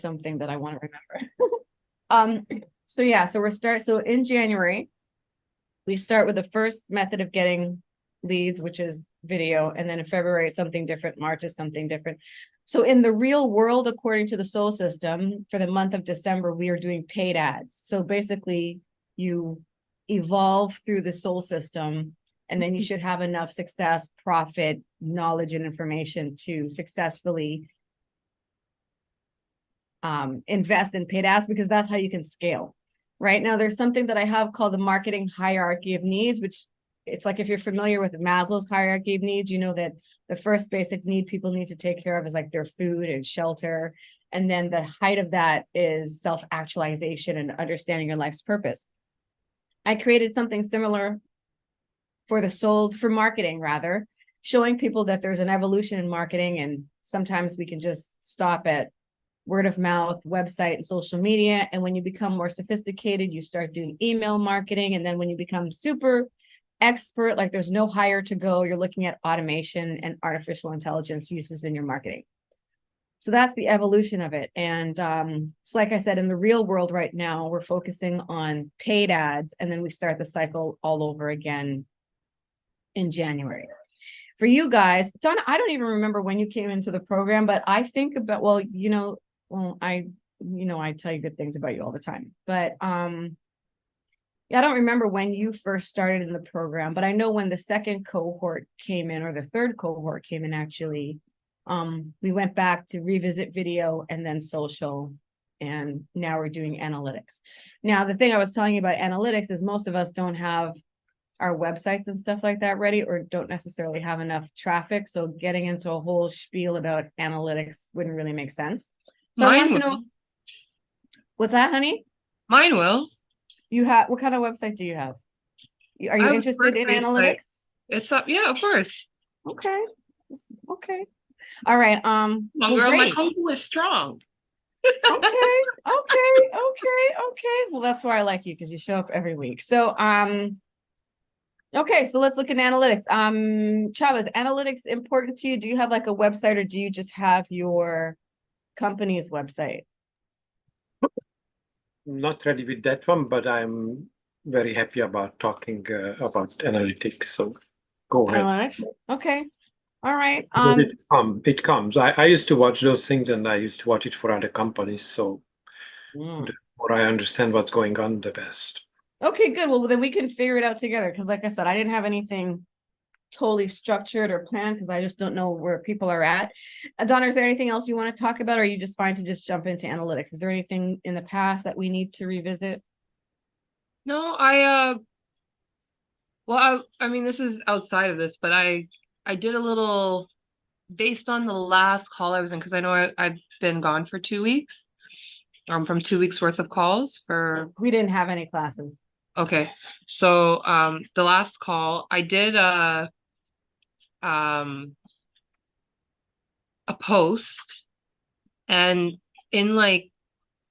something that I want to remember. um, so yeah, so in January, we start with the first method of getting leads, which is video. And then in February, it's something different. March is something different. So in the real world, according to the S.O.L.D system, for the month of December, we are doing paid ads. So basically, you evolve through the S.O.L.D system, and then you should have enough success, profit, knowledge, and information to successfully invest in paid ads, because that's how you can scale. Right now, there's something that I have called the marketing hierarchy of needs, which it's like if you're familiar with Maslow's hierarchy of needs, you know that the first basic need people need to take care of is like their food and shelter. And then the height of that is self-actualization and understanding your life's purpose. I created something similar for the S.O.L.D, for marketing rather, showing people that there's an evolution in marketing, and sometimes we can just stop at word of mouth, website, and social media. And when you become more sophisticated, you start doing email marketing. And then when you become super expert, like there's no higher to go, you're looking at automation and artificial intelligence uses in your marketing. So that's the evolution of it. And so like I said, in the real world right now, we're focusing on paid ads, and then we start the cycle all over again in January. For you guys, Donna, I don't even remember when you came into the program, but I think about, I tell you good things about you all the time, but yeah, I don't remember when you first started in the program, but I know when the second cohort came in, or the third cohort came in, actually, we went back to revisit video and then social, and now we're doing analytics. Now, the thing I was telling you about analytics is most of us don't have our websites and stuff like that ready, or don't necessarily have enough traffic. So getting into a whole spiel about analytics wouldn't really make sense. So I want to know, what's that, honey? Mine will. You have, what kind of website do you have? Are you interested in analytics? It's up, yeah, of course. Okay. Okay. All right. Well, girl, my hustle is strong. Okay. Well, that's why I like you, because you show up every week. So okay, so let's look at analytics. Chava, is analytics important to you? Do you have like a website, or do you just have your company's website? Not ready with that one, but I'm very happy about talking about analytics. So go ahead. Analytics? Okay. All right. It comes. I used to watch those things, and I used to watch it for other companies. So the more I understand what's going on, the best. Okay, good. Well, then we can figure it out together. Because like I said, I didn't have anything totally structured or planned, because I just don't know where people are at. Donna, is there anything else you want to talk about, or are you just fine to just jump into analytics? Is there anything in the past that we need to revisit? No, I mean, this is outside of this, but I did a little based on the last call I was in, because I know I've been gone for 2 weeks, from 2 weeks worth of calls for. We didn't have any classes. Okay, so the last call I did a post, and in like,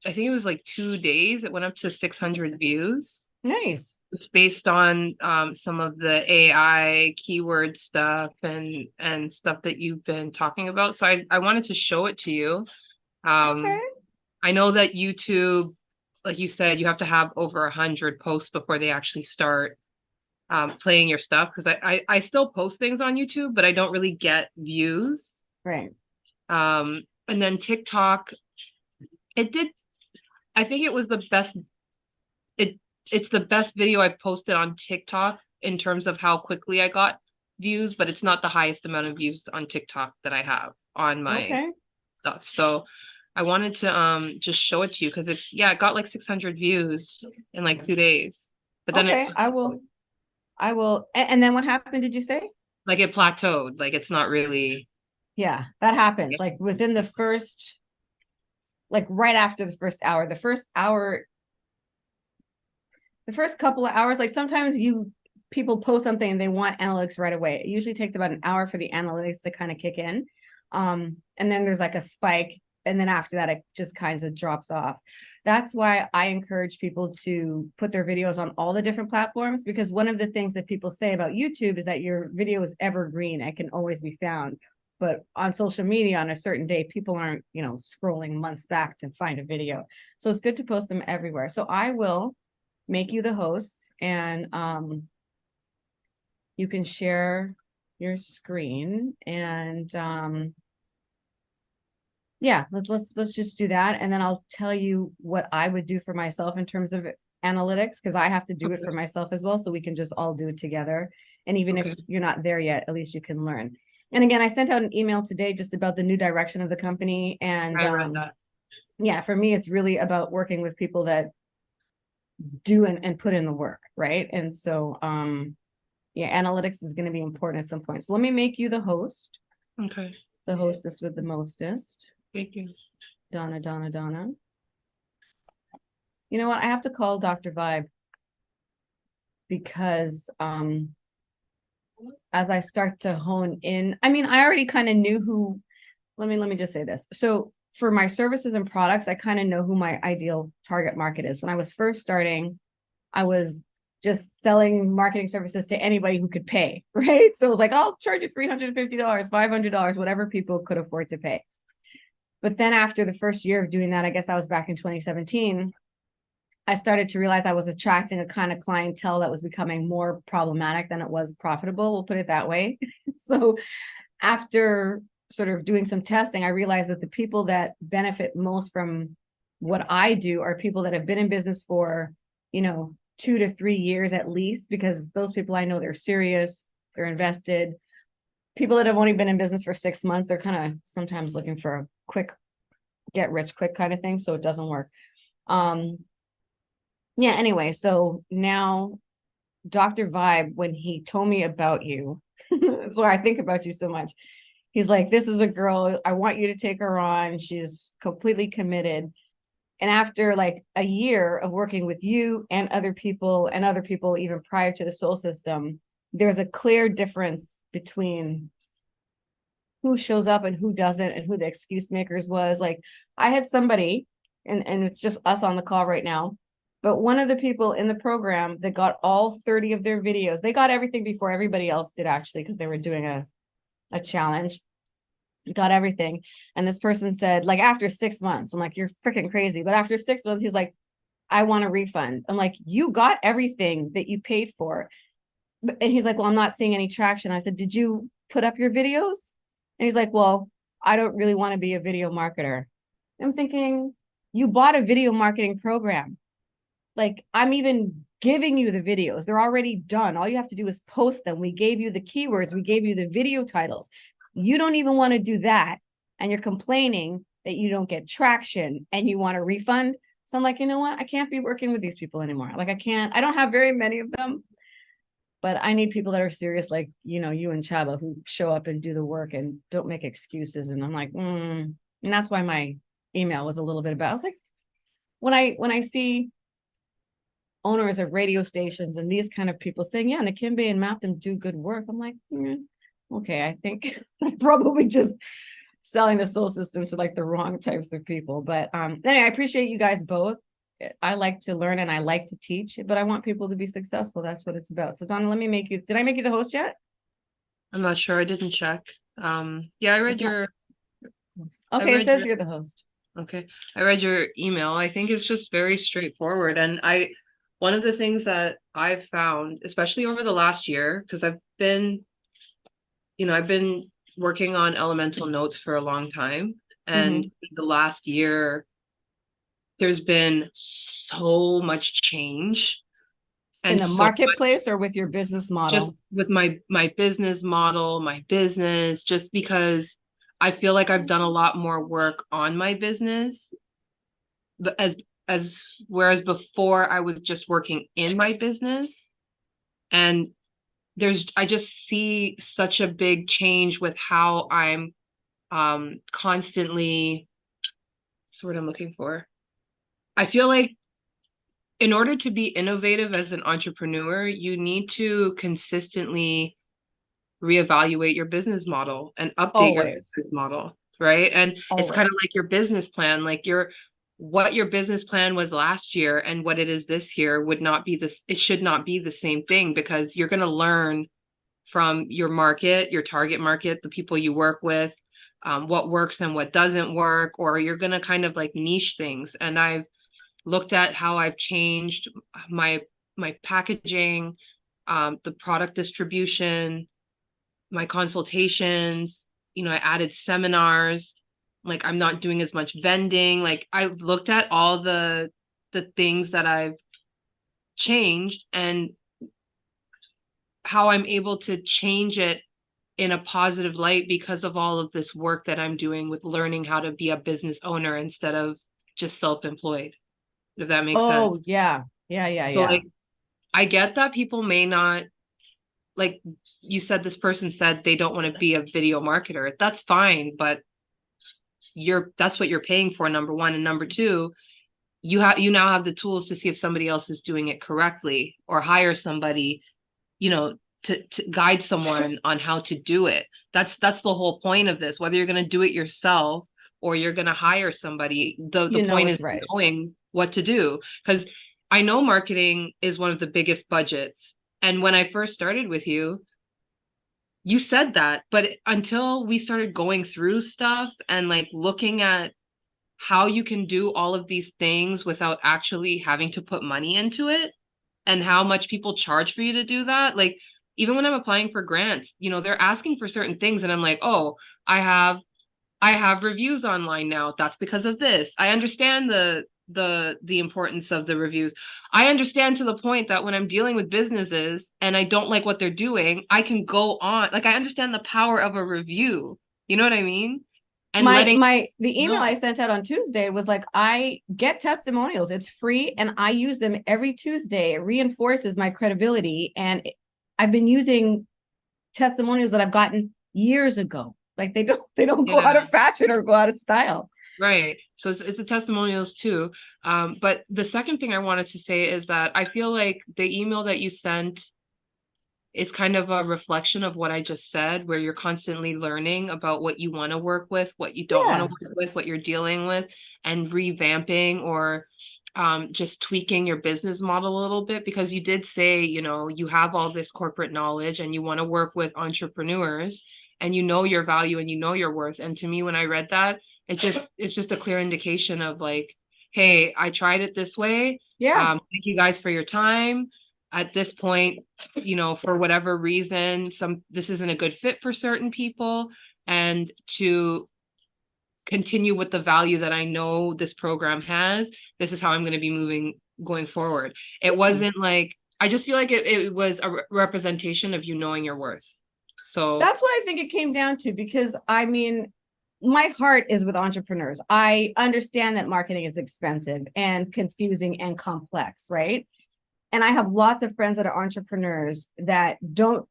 I think it was like 2 days, it went up to 600 views. Nice. It's based on some of the AI keyword stuff and stuff that you've been talking about. So I wanted to show it to you. Okay. I know that YouTube, like you said, you have to have over 100 posts before they actually start playing your stuff. Because I still post things on YouTube, but I don't really get views. Right. And then TikTok, it did. I think it was the best. It's the best video I've posted on TikTok in terms of how quickly I got views, but it's not the highest amount of views on TikTok that I have on my stuff. So I wanted to just show it to you, because it got like 600 views in like 2 days. But then I will. And then what happened, did you say? Like it plateaued. Like it's not really. Yeah, that happens. Like within the first, like right after the first hour, the first couple of hours, like sometimes people post something and they want analytics right away. It usually takes about an hour for the analytics to kind of kick in. And then there's like a spike. And then after that, it just kind of drops off. That's why I encourage people to put their videos on all the different platforms, because one of the things that people say about YouTube is that your video is evergreen. It can always be found. but on social media on a certain day, people aren't, scrolling months back to find a video. So it's good to post them everywhere. So I will make you the host, and you can share your screen, and yeah, let's just do that. And then I'll tell you what I would do for myself in terms of analytics, because I have to do it for myself as well. So we can just all do it together. And even if you're not there yet, at least you can learn. And again, I sent out an email today just about the new direction of the company. And I read that. Yeah, for me, it's really about working with people that do and put in the work, right? And so yeah, analytics is going to be important at some point. So let me make you the host. Okay. The hostess with the mostest. Thank you. Donna. You know what? I have to call Dr. Vibe, because as I start to hone in, I mean, I already kind of knew who, let me just say this. So for my services and products, I kind of know who my ideal target market is. When I was first starting, I was just selling marketing services to anybody who could pay, right? So it was like, I'll charge you $350, $500, whatever people could afford to pay. But then after the first year of doing that, I guess I was back in 2017, I started to realize I was attracting a kind of clientele that was becoming more problematic than it was profitable. We'll put it that way. So after sort of doing some testing, I realized that the people that benefit most from what I do are people that have been in business for, 2 to 3 years at least, because those people, I know they're serious, they're invested. People that have only been in business for 6 months, they're kind of sometimes looking for a quick get rich quick kind of thing. So it doesn't work. Yeah, anyway, so now Dr. Vibe, when he told me about you, that's why I think about you so much. He's like, this is a girl, I want you to take her on. She's completely committed. And after like a year of working with you and other people even prior to the S.O.L system, there's a clear difference between who shows up and who doesn't, and who the excuse makers was. Like, I had somebody, and it's just us on the call right now, but one of the people in the program that got all 30 of their videos, they got everything before everybody else did, actually, because they were doing a challenge. Got everything. And this person said, like, after 6 months, I'm like, you're freaking crazy. But after 6 months, he's like, I want a refund. I'm like, you got everything that you paid for. And he's like, well, I'm not seeing any traction. I said, did you put up your videos? And he's like, well, I don't really want to be a video marketer. I'm thinking, you bought a video marketing program. Like, I'm even giving you the videos. They're already done. All you have to do is post them. We gave you the keywords. We gave you the video titles. You don't even want to do that. And you're complaining that you don't get traction and you want a refund. So I'm like, you know what? I can't be working with these people anymore. Like, I don't have very many of them, but I need people that are serious, like, you and Chaba, who show up and do the work and don't make excuses. And I'm like, and that's why my email was a little bit about, I was like, when I see owners of radio stations and these kind of people saying, yeah, Nakimbe and Maptum do good work, I'm like, okay, I think I'm probably just selling the S.O.L system to like the wrong types of people. But anyway, I appreciate you guys both. I like to learn and I like to teach, but I want people to be successful. That's what it's about. So Donna, did I make you the host yet? I'm not sure. I didn't check. Yeah, I read your. Okay, it says you're the host. Okay, I read your email. I think it's just very straightforward. And one of the things that I've found, especially over the last year, because I've been working on elemental notes for a long time. And the last year, there's been so much change. In the marketplace or with your business model? Just with my business model, my business, just because I feel like I've done a lot more work on my business. Whereas before I was just working in my business. And I just see such a big change with how I'm constantly, that's what I'm looking for. I feel like in order to be innovative as an entrepreneur, you need to consistently reevaluate your business model and update your business model, right? And it's kind of like your business plan, like what your business plan was last year and what it is this year it should not be the same thing, because you're going to learn from your market, your target market, the people you work with, what works and what doesn't work, or you're going to kind of like niche things. And I've looked at how I've changed my packaging, the product distribution, my consultations, I added seminars, like I'm not doing as much vending. Like I've looked at all the things that I've changed and how I'm able to change it in a positive light because of all of this work that I'm doing with learning how to be a business owner instead of just self-employed, if that makes sense. Oh, yeah. Yeah, yeah, So yeah. like I get that people may not, like you said, this person said they don't want to be a video marketer. That's fine, but that's what you're paying for, number one. And number two, you now have the tools to see if somebody else is doing it correctly, or hire somebody, to guide someone on how to do it. That's the whole point of this. Whether you're going to do it yourself or you're going to hire somebody, the point It's is right. knowing what to do. Because I know marketing is one of the biggest budgets. And when I first started with you, you said that, but until we started going through stuff and like looking at how you can do all of these things without actually having to put money into it, and how much people charge for you to do that. Like, even when I'm applying for grants, they're asking for certain things, and I'm like, oh, I have reviews online now. That's because of this. I understand the importance of the reviews. I understand to the point that when I'm dealing with businesses and I don't like what they're doing, I can go on. Like, I understand the power of a review. You know what I mean? And The email I sent out on Tuesday was like, I get testimonials. It's free and I use them every Tuesday. It reinforces my credibility. And I've been using testimonials that I've gotten years ago. Like they don't go out of fashion or go out of style. Right. So it's the testimonials too. But the second thing I wanted to say is that I feel like the email that you sent is kind of a reflection of what I just said, where you're constantly learning about what you want to work with, what you don't want to work with, what you're dealing with, and revamping or just tweaking your business model a little bit, because you did say, you have all this corporate knowledge and you want to work with entrepreneurs and you know your value and you know your worth. And to me, when I read that, it's just a clear indication of like, hey, I tried it this way. Yeah. Thank you guys for your time. At this point, for whatever reason, this isn't a good fit for certain people, and to continue with the value that I know this program has, this is how I'm going to be going forward. It wasn't like, I just feel like it was a representation of you knowing your worth. So that's what I think it came down to, because I mean, my heart is with entrepreneurs. I understand that marketing is expensive and confusing and complex, right? And I have lots of friends that are entrepreneurs that don't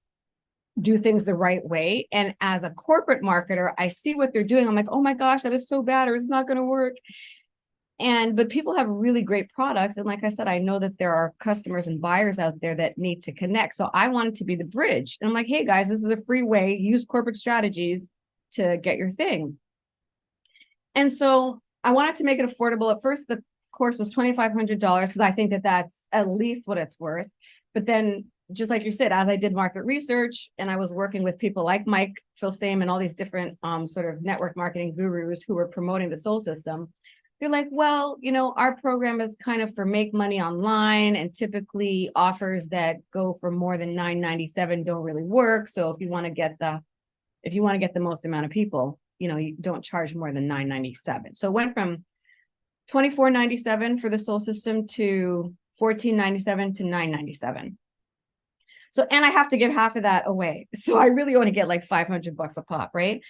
do things the right way. And as a corporate marketer, I see what they're doing. I'm like, oh my gosh, that is so bad, or it's not going to work. But people have really great products. And like I said, I know that there are customers and buyers out there that need to connect. So I wanted to be the bridge. And I'm like, hey guys, this is a free way. Use corporate strategies to get your thing. And so I wanted to make it affordable. At first, the course was $2,500 because I think that that's at least what it's worth. But then, just like you said, as I did market research and I was working with people like Mike Filsame and all these different sort of network marketing gurus who were promoting the S.O.L. system, they're like, well, our program is kind of for make money online, and typically offers that go for more than $9.97 don't really work. So if you want to get the most amount of people, you don't charge more than $9.97. So it went from $24.97 for the S.O.L. system to $14.97 to $9.97. So, and I have to give half of that away. So I really only get like $500 a pop, right?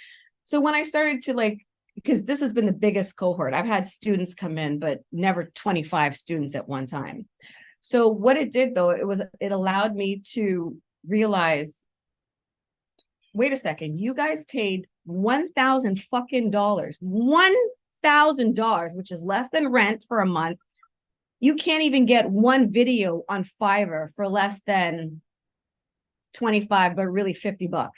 So when I started to because this has been the biggest cohort, I've had students come in, but never 25 students at one time. So what it did though, it allowed me to realize, wait a second, you guys paid $1,000 fucking $1,000, which is less than rent for a month. You can't even get one video on Fiverr for less than 25, but really $50.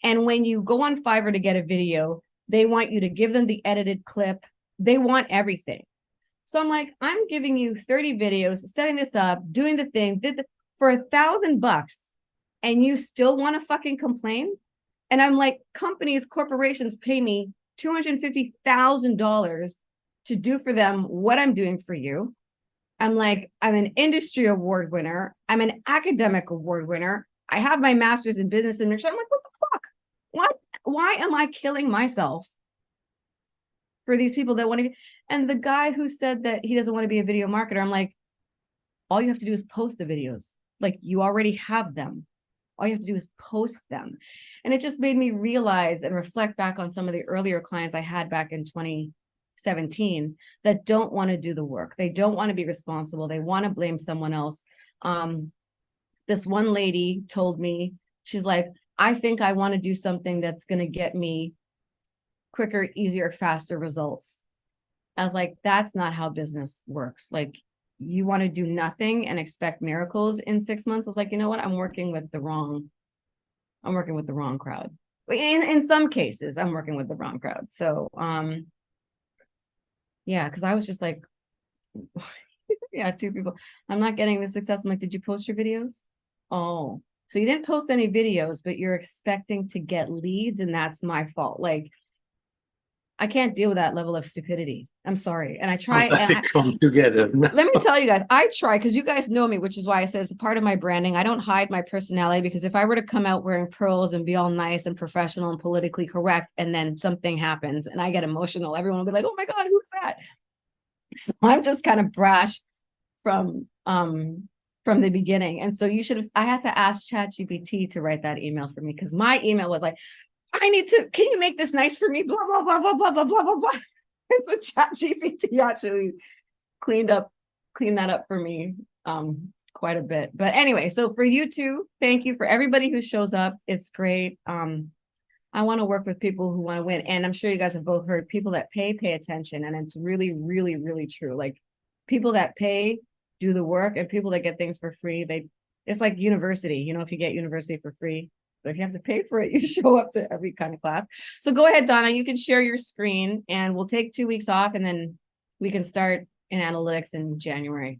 And when you go on Fiverr to get a video, they want you to give them the edited clip. They want everything. So I'm like, I'm giving you 30 videos, setting this up, doing the thing, for $1,000. and you still want to fucking complain? And I'm like, companies, corporations pay me $250,000 to do for them what I'm doing for you. I'm like, I'm an industry award winner. I'm an academic award winner. I have my master's in business administration. I'm like, what the fuck? What? Why am I killing myself for these people that want to? And the guy who said that he doesn't want to be a video marketer, I'm like, all you have to do is post the videos. Like, you already have them. All you have to do is post them. And it just made me realize and reflect back on some of the earlier clients I had back in 2017 that don't want to do the work. They don't want to be responsible. They want to blame someone else. This one lady told me, she's like, I think I want to do something that's going to get me quicker, easier, faster results. I was like, that's not how business works. Like, you want to do nothing and expect miracles in 6 months. I was like, you know what? I'm working with the wrong crowd. In some cases, I'm working with the wrong crowd. So, yeah, because I was just like, yeah, 2 people. I'm not getting the success. I'm like, did you post your videos? Oh, so you didn't post any videos, but you're expecting to get leads, and that's my fault. Like, I can't deal with that level of stupidity. I'm sorry. And I try. And come together. Let me tell you guys, I try, because you guys know me, which is why I said it's a part of my branding. I don't hide my personality, because if I were to come out wearing pearls and be all nice and professional and politically correct, and then something happens and I get emotional, everyone will be like, oh my God, who's that? So I'm just kind of brash from the beginning. And so I had to ask ChatGPT to write that email for me, because my email was like, can you make this nice for me? Blah, blah, blah, blah, blah, blah, blah, blah, blah. And so ChatGPT actually cleaned that up for me quite a bit. But anyway, so for you two, thank you. For everybody who shows up, it's great. I want to work with people who want to win. And I'm sure you guys have both heard, people that pay attention. And it's really, really, really true. Like, people that pay do the work, and people that get things for free, it's like university. You know, if you get university for free, but if you have to pay for it, you show up to every kind of class. So go ahead, Donna, you can share your screen, and we'll take 2 weeks off, and then we can start in analytics in January.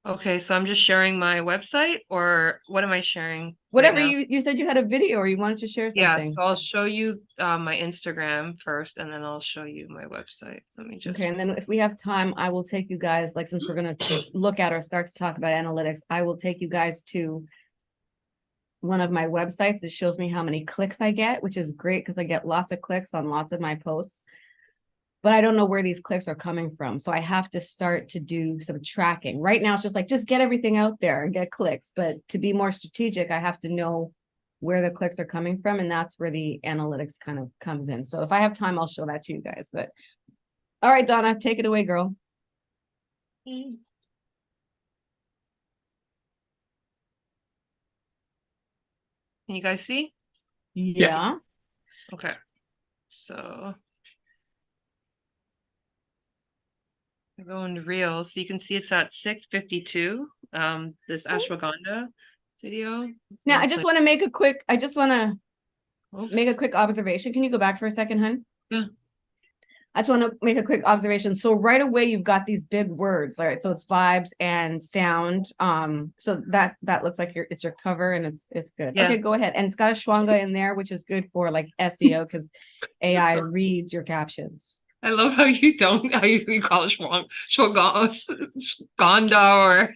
Okay, so I'm just sharing my website, or what am I sharing? Whatever right you said you had a video, or you wanted to share something. Yeah, so I'll show you my Instagram first, and then I'll show you my website. Let me just. Okay, and then if we have time, I will take you guys, like, since we're going to look at or start to talk about analytics, I will take you guys to one of my websites that shows me how many clicks I get, which is great because I get lots of clicks on lots of my posts. But I don't know where these clicks are coming from. So I have to start to do some tracking. Right now, it's just like, just get everything out there and get clicks. But to be more strategic, I have to know where the clicks are coming from. And that's where the analytics kind of comes in. So if I have time, I'll show that to you guys. But all right, Donna, take it away, girl. Can you guys see? Yeah. Okay. So I go into Reels, so you can see it's at 6:52. This ashwagandha video. Now, I just want to make a quick observation. Can you go back for a second, hun? Yeah. I just want to make a quick observation. So right away, you've got these big words. All right. So it's vibes and sound. So that looks like it's your cover, and it's good. Yeah. Okay, go ahead. And it's got ashwagandha in there, which is good for like SEO, because AI reads your captions. I love how you call it shwaganda or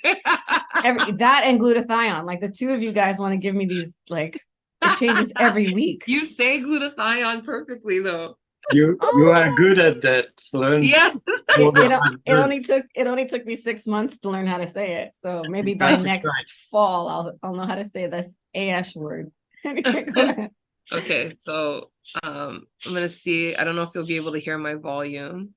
that and glutathione. Like, the two of you guys want to give me these, like, it changes every week. You say glutathione perfectly though. You are good at that. Learn. Yeah. It only took me 6 months to learn how to say it. So maybe by next fall I'll know how to say this AS word. Anyway, go ahead. Okay, so I'm gonna see. I don't know if you'll be able to hear my volume.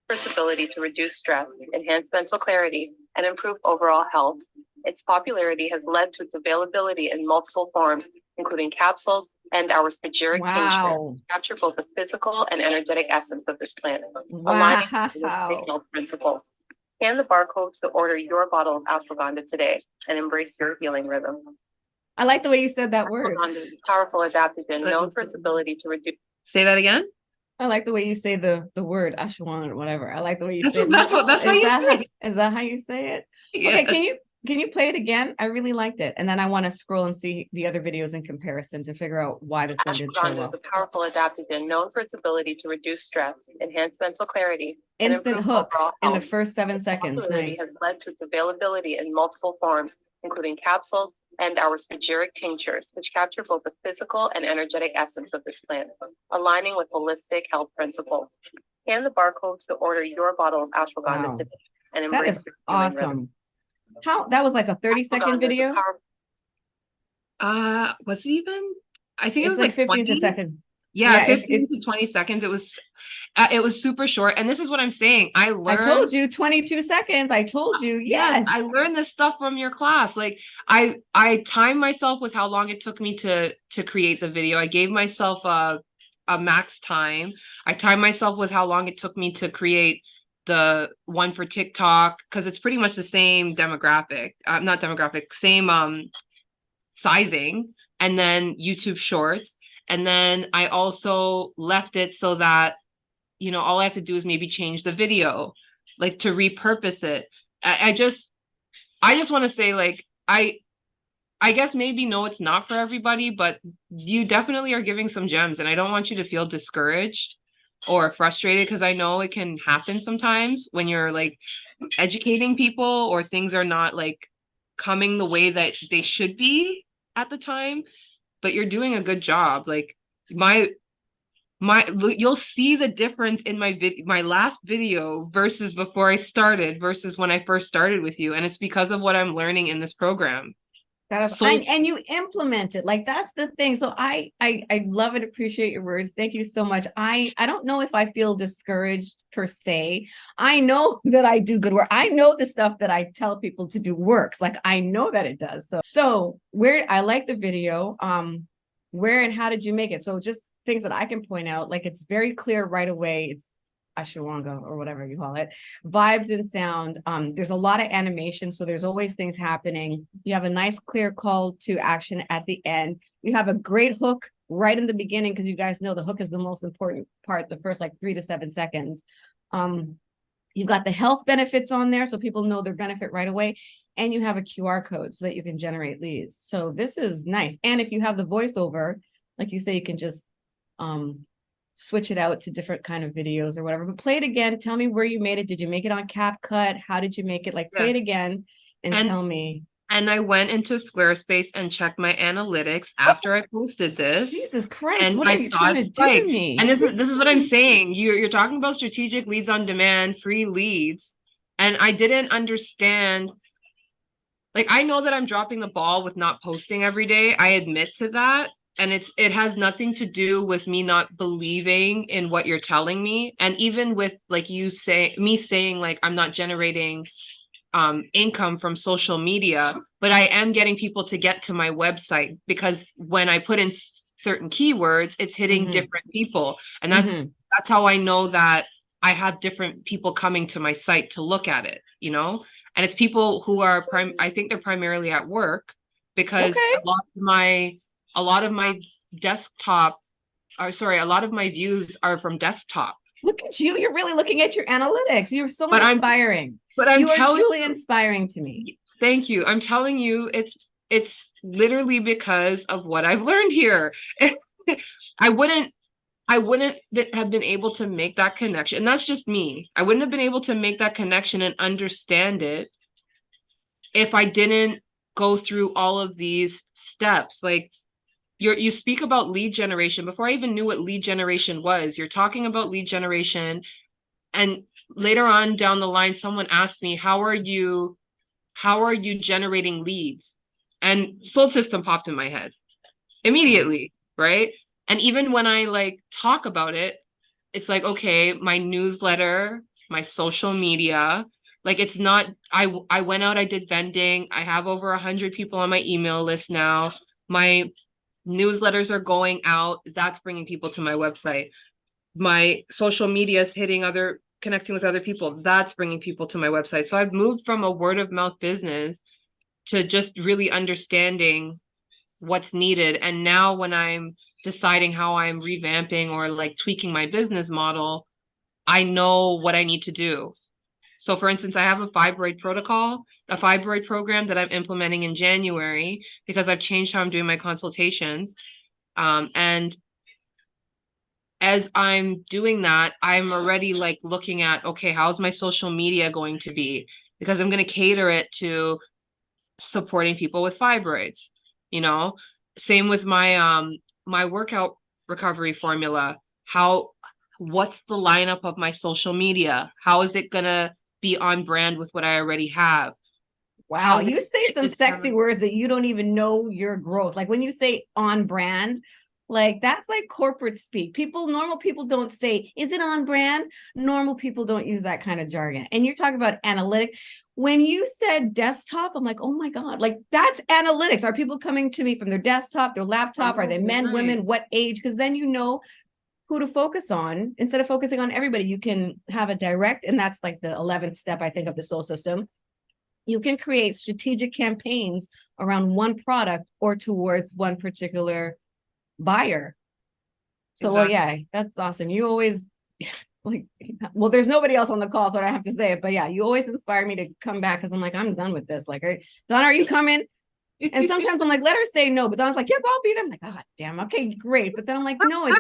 Its ability to reduce stress, enhance mental clarity, and improve overall health. Its popularity has led to its availability in multiple forms, including capsules and our spagyric tincture, to capture both the physical and energetic essence of this plant, aligning with the health principles. Scan the barcode to order your bottle of ashwagandha today and embrace your healing rhythm. I like the way you said that word. Ashwagandha is a powerful adaptogen known for its ability to reduce. Say that again? I like the way you say the word Ashwan or whatever. I like the way you That's say it. that's how Is you that say is that how you say it? it. Okay, Yes. can you play it again? I really liked it. And then I want to scroll and see the other videos in comparison to figure out why this one did so Ashwagandha well. is a powerful adaptogen known for its ability to reduce stress, enhance mental clarity, and Instant improve hook overall in the health. first 7 Its seconds. popularity Nice. has led to its availability in multiple forms, including capsules and our spagyric tinctures, which capture both the physical and energetic essence of this plant, aligning with holistic health principles. Scan the barcode to order your bottle of ashwagandha Wow. today and That embrace is your healing rhythm. awesome. How that was like a 30-second Ashwagandha is a video? Was it even? I think it It's was like like 15 to 20. second. Yeah, Yeah, 15 to 20 seconds. It was super short. And this is what I'm saying. I learned told you 22 seconds. I told you, yes. I learned this stuff from your class. Like I timed myself with how long it took me to create the video. I gave myself a max time. I timed myself with how long it took me to create the one for TikTok because it's pretty much the same demographic. Not demographic, same sizing, and then YouTube Shorts. And then I also left it so that, all I have to do is maybe change the video, like to repurpose it. I just want to say, like, I guess maybe no, it's not for everybody, but you definitely are giving some gems, and I don't want you to feel discouraged or frustrated because I know it can happen sometimes when you're like educating people or things are not like coming the way that they should be at the time, but you're doing a good job. Like you'll see the difference in my last video versus before I started versus when I first started with you, and it's because of what I'm learning in this program. And you implement it. Like that's the thing. So I love and appreciate your words. Thank you so much. I don't know if I feel discouraged per se. I know that I do good work. I know the stuff that I tell people to do works. Like I know that it does. So where I like the video, where and how did you make it? So just things that I can point out, like it's very clear right away. It's Ashwanga or whatever you call it, vibes and sound. There's a lot of animation, so there's always things happening. You have a nice clear call to action at the end. You have a great hook right in the beginning because you guys know the hook is the most important part, the first like 3 to 7 seconds. You've got the health benefits on there so people know their benefit right away. And you have a QR code so that you can generate leads. So this is nice. And if you have the voiceover, like you say, you can just switch it out to different kind of videos or whatever, but play it again. Tell me where you made it. Did you make it on CapCut? How did you make it? Like play it again and tell me. And I went into Squarespace and checked my analytics after I posted this. Jesus Christ, and what are you trying to do to me? And this is what I'm saying. You're talking about strategic leads on demand, free leads. And I didn't understand. Like I know that I'm dropping the ball with not posting every day. I admit to that. And it has nothing to do with me not believing in what you're telling me. And even with like me saying like I'm not generating income from social media, but I am getting people to get to my website because when I put in certain keywords, it's hitting different people. And that's how I know that I have different people coming to my site to look at it, and it's people who are I think they're primarily at work because a lot of my views are from desktop. Look at you. You're really looking at your analytics. You're so inspiring. You are truly inspiring to me. Thank you. I'm telling you, it's literally because of what I've learned here. I wouldn't have been able to make that connection. And that's just me. I wouldn't have been able to make that connection and understand it if I didn't go through all of these steps. Like you speak about lead generation. Before I even knew what lead generation was, you're talking about lead generation. And later on down the line, someone asked me, how are you generating leads? And S.O.L.D system popped in my head immediately, right? And even when I like talk about it, it's like, okay, my newsletter, my social media, like it's not, I went out, I did vending. I have over 100 people on my email list now. My newsletters are going out. That's bringing people to my website. My social media is connecting with other people. That's bringing people to my website. So I've moved from a word of mouth business to just really understanding what's needed. And now when I'm deciding how I'm revamping or like tweaking my business model, I know what I need to do. So for instance, I have a fibroid program that I'm implementing in January because I've changed how I'm doing my consultations. And as I'm doing that, I'm already like looking at, okay, how's my social media going to be? Because I'm going to cater it to supporting people with fibroids, you know? Same with my workout recovery formula. What's the lineup of my social media? How is it going to be on brand with what I already have? Wow, How's it you say some it's sexy words that you don't even know your growth. Like when you say on brand, like that's like corporate speak. Normal people don't say, is it on brand? Normal people don't use that kind of jargon. And you're talking about analytics. When you said desktop, I'm like, oh my God, like that's analytics. Are people coming to me from their desktop, their laptop? Are they men, right. women, what age? Because then you know who to focus on. Instead of focusing on everybody, you can have a direct, and that's like the 11th step, I think, of the SOL system. You can create strategic campaigns around one product or towards one particular buyer. So, well, yeah, that's awesome. You always like, well, there's nobody else on the call, so I don't have to say it, but yeah, you always inspire me to come back because I'm like, I'm done with this. Like, Donna, are you coming? And sometimes I'm like, let her say no, but Donna's like, yep, I'll be there. I'm like, oh, damn, okay, great. But then I'm like, no,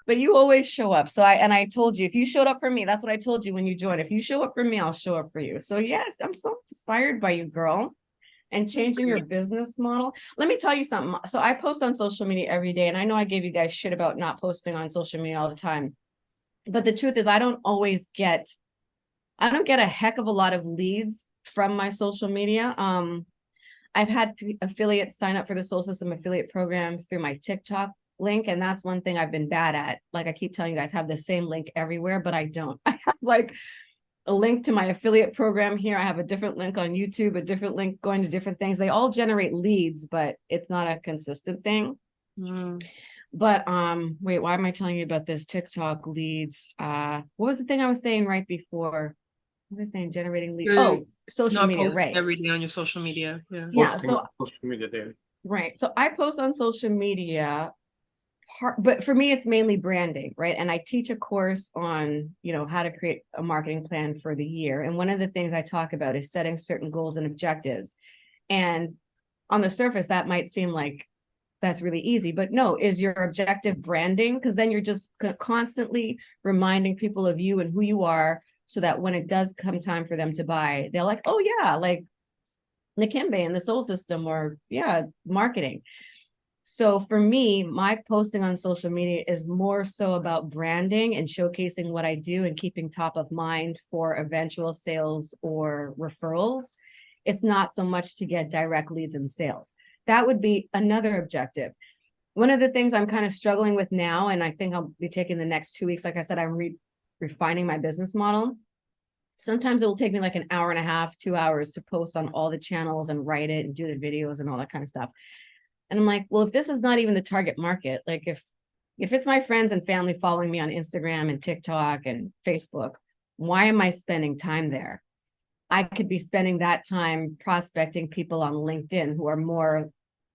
but you always show up. So I told you, if you showed up for me, that's what I told you when you joined. If you show up for me, I'll show up for you. So yes, I'm so inspired by you, girl, and changing your business model. Let me tell you something. So I post on social media every day, and I know I gave you guys shit about not posting on social media all the time. But the truth is, I don't get a heck of a lot of leads from my social media. I've had affiliates sign up for the SOL System affiliate program through my TikTok link, and that's one thing I've been bad at. Like I keep telling you guys, have the same link everywhere, but I don't. I have like a link to my affiliate program here. I have a different link on YouTube, a different link going to different things. They all generate leads, but it's not a consistent thing. But wait, why am I telling you about this TikTok leads? What was the thing I was saying right before? What was I saying? Generating leads. Oh, social media, right? Every day on your social media. Yeah. So social media daily. Right. So I post on social media, but for me, it's mainly branding, right? And I teach a course on, how to create a marketing plan for the year. And one of the things I talk about is setting certain goals and objectives. And on the surface, that might seem like that's really easy, but no, is your objective branding? Because then you're just constantly reminding people of you and who you are, so that when it does come time for them to buy, they're like, oh yeah, like Nakimbe and the SOL System, or yeah, marketing. So for me, my posting on social media is more so about branding and showcasing what I do and keeping top of mind for eventual sales or referrals. It's not so much to get direct leads and sales. That would be another objective. One of the things I'm kind of struggling with now, and I think I'll be taking the next 2 weeks, like I said, I'm refining my business model. Sometimes it will take me like an hour and a half, 2 hours to post on all the channels and write it and do the videos and all that kind of stuff. And I'm like, well, if this is not even the target market, like if it's my friends and family following me on Instagram and TikTok and Facebook, why am I spending time there? I could be spending that time prospecting people on LinkedIn who are more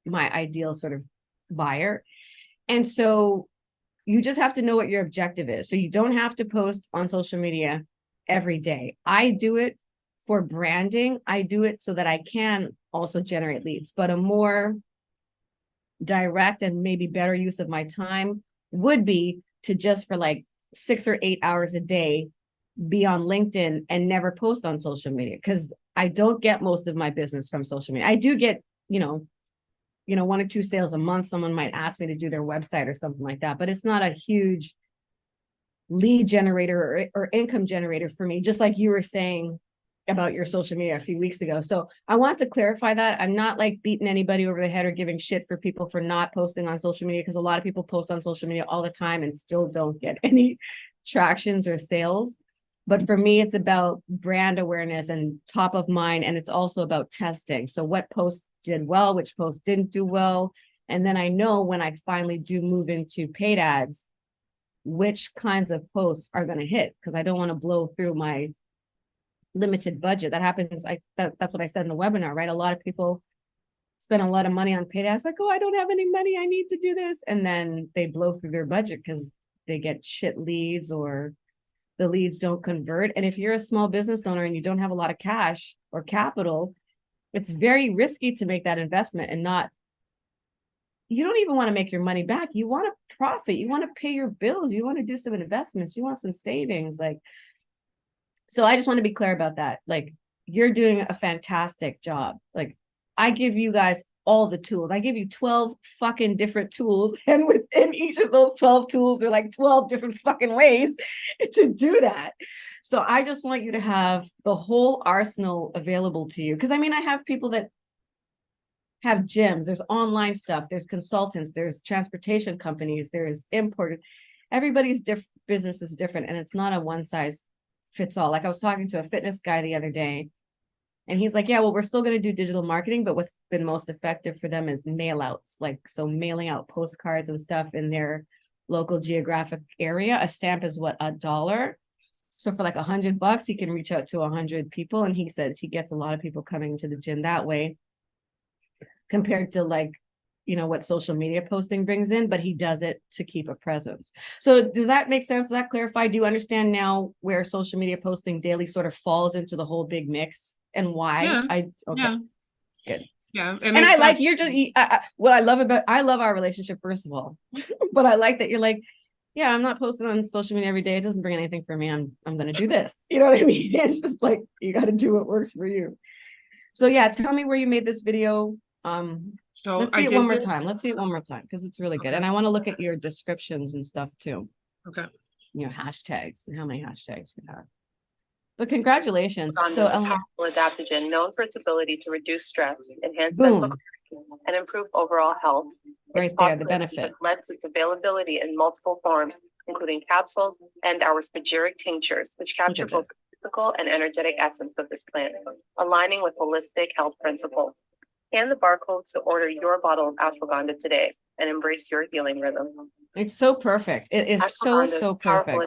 my ideal sort of buyer. And so you just have to know what your objective is. So you don't have to post on social media every day. I do it for branding. I do it so that I can also generate leads, but a more direct and maybe better use of my time would be to just for like 6 or 8 hours a day be on LinkedIn and never post on social media, because I don't get most of my business from social media. I do get, 1 or 2 sales a month. Someone might ask me to do their website or something like that, but it's not a huge lead generator or income generator for me, just like you were saying about your social media a few weeks ago. So I want to clarify that. I'm not like beating anybody over the head or giving shit for people for not posting on social media, because a lot of people post on social media all the time and still don't get any tractions or sales. But for me, it's about brand awareness and top of mind. And it's also about testing. So what posts did well, which posts didn't do well. And then I know when I finally do move into paid ads, which kinds of posts are going to hit, because I don't want to blow through my limited budget. That happens. That's what I said in the webinar, right? A lot of people spend a lot of money on paid ads, like, oh, I don't have any money, I need to do this. And then they blow through their budget because they get shit leads or the leads don't convert. And if you're a small business owner and you don't have a lot of cash or capital, it's very risky to make that investment and not, you don't even want to make your money back. You want to profit, you want to pay your bills, you want to do some investments, you want some savings. Like, so I just want to be clear about that. Like, you're doing a fantastic job. Like, I give you guys all the tools. I give you 12 fucking different tools. And within each of those 12 tools, there are like 12 different fucking ways to do that. So I just want you to have the whole arsenal available to you. Because I mean, I have people that have gyms, there's online stuff, there's consultants, there's transportation companies, there's imported. Everybody's business is different, and it's not a one size fits all. Like, I was talking to a fitness guy the other day, and he's like, yeah, well, we're still going to do digital marketing, but what's been most effective for them is mail outs. Like, so mailing out postcards and stuff in their local geographic area. A stamp is what, $1. So for like $100, he can reach out to 100 people. And he said he gets a lot of people coming to the gym that way, compared to, like, you know, what social media posting brings in, but he does it to keep a presence. So does that make sense? Does that clarify? Do you understand now where social media posting daily sort of falls into the whole big mix and why? Yeah. Okay. Yeah. Good. Yeah. And I like, you're just, what I love our relationship, first of all, but I like that you're like, yeah, I'm not posting on social media every day. It doesn't bring anything for me. I'm going to do this. You know what I mean? It's just like, you got to do what works for you. So yeah, tell me where you made this video. So let's see it one more time. Let's see it one more time, because it's really good. Okay. And I want to look at your descriptions and stuff too. Okay. Your hashtags and how many hashtags you have. But congratulations. So So, a powerful adaptogen known for its ability to reduce stress, enhance boom, mental clarity, and improve overall health. right Its there, the popularity benefit. has led to its availability in multiple forms, including capsules and our spagyric tinctures, which capture both this. the physical and energetic essence of this plant, aligning with holistic health principles. Scan the barcode to order your bottle of ashwagandha today and embrace your healing rhythm. It's so perfect. It is so powerful.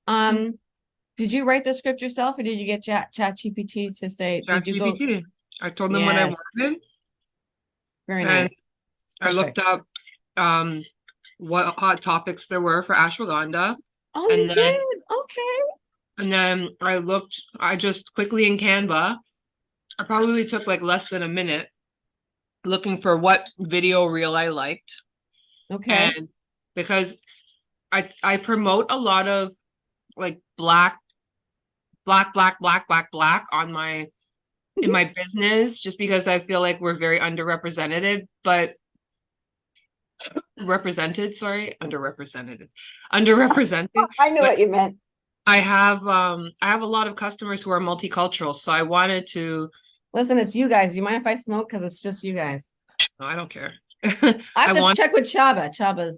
perfect. Did you write the script yourself, or did you get Chat GPT to say, did you go? ChatGPT. I told them what I wanted. Very and nice. I looked up what hot topics there were for ashwagandha. Oh, and you then- did? Okay. And then I just quickly in Canva, I probably took like less than a minute looking for what video reel I liked. Okay. And because I promote a lot of like black on in my business, just because I feel like we're very underrepresented, but underrepresented. I know But what you meant. I have a lot of customers who are multicultural, so I wanted to. Listen, it's you guys. Do you mind if I smoke? Because it's just you guys. No, I don't care. I have to check with Chaba.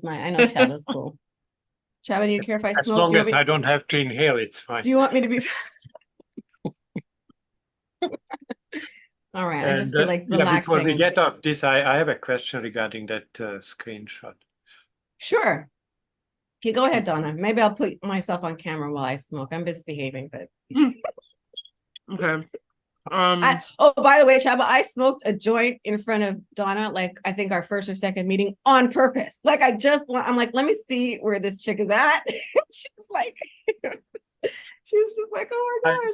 I know Chaba's cool. Chaba, do you care if I As smoke? long as I don't have to inhale, it's fine. Do you want me to be? All right, I just feel like relaxing. Before we get off this, I have a question regarding that screenshot. Sure. Okay, go ahead, Donna. Maybe I'll put myself on camera while I smoke. I'm misbehaving, but Okay. by the way, Chaba, I smoked a joint in front of Donna, like I think our first or second meeting, on purpose. Like, I'm like, let me see where this chick is at. She's like, oh my gosh.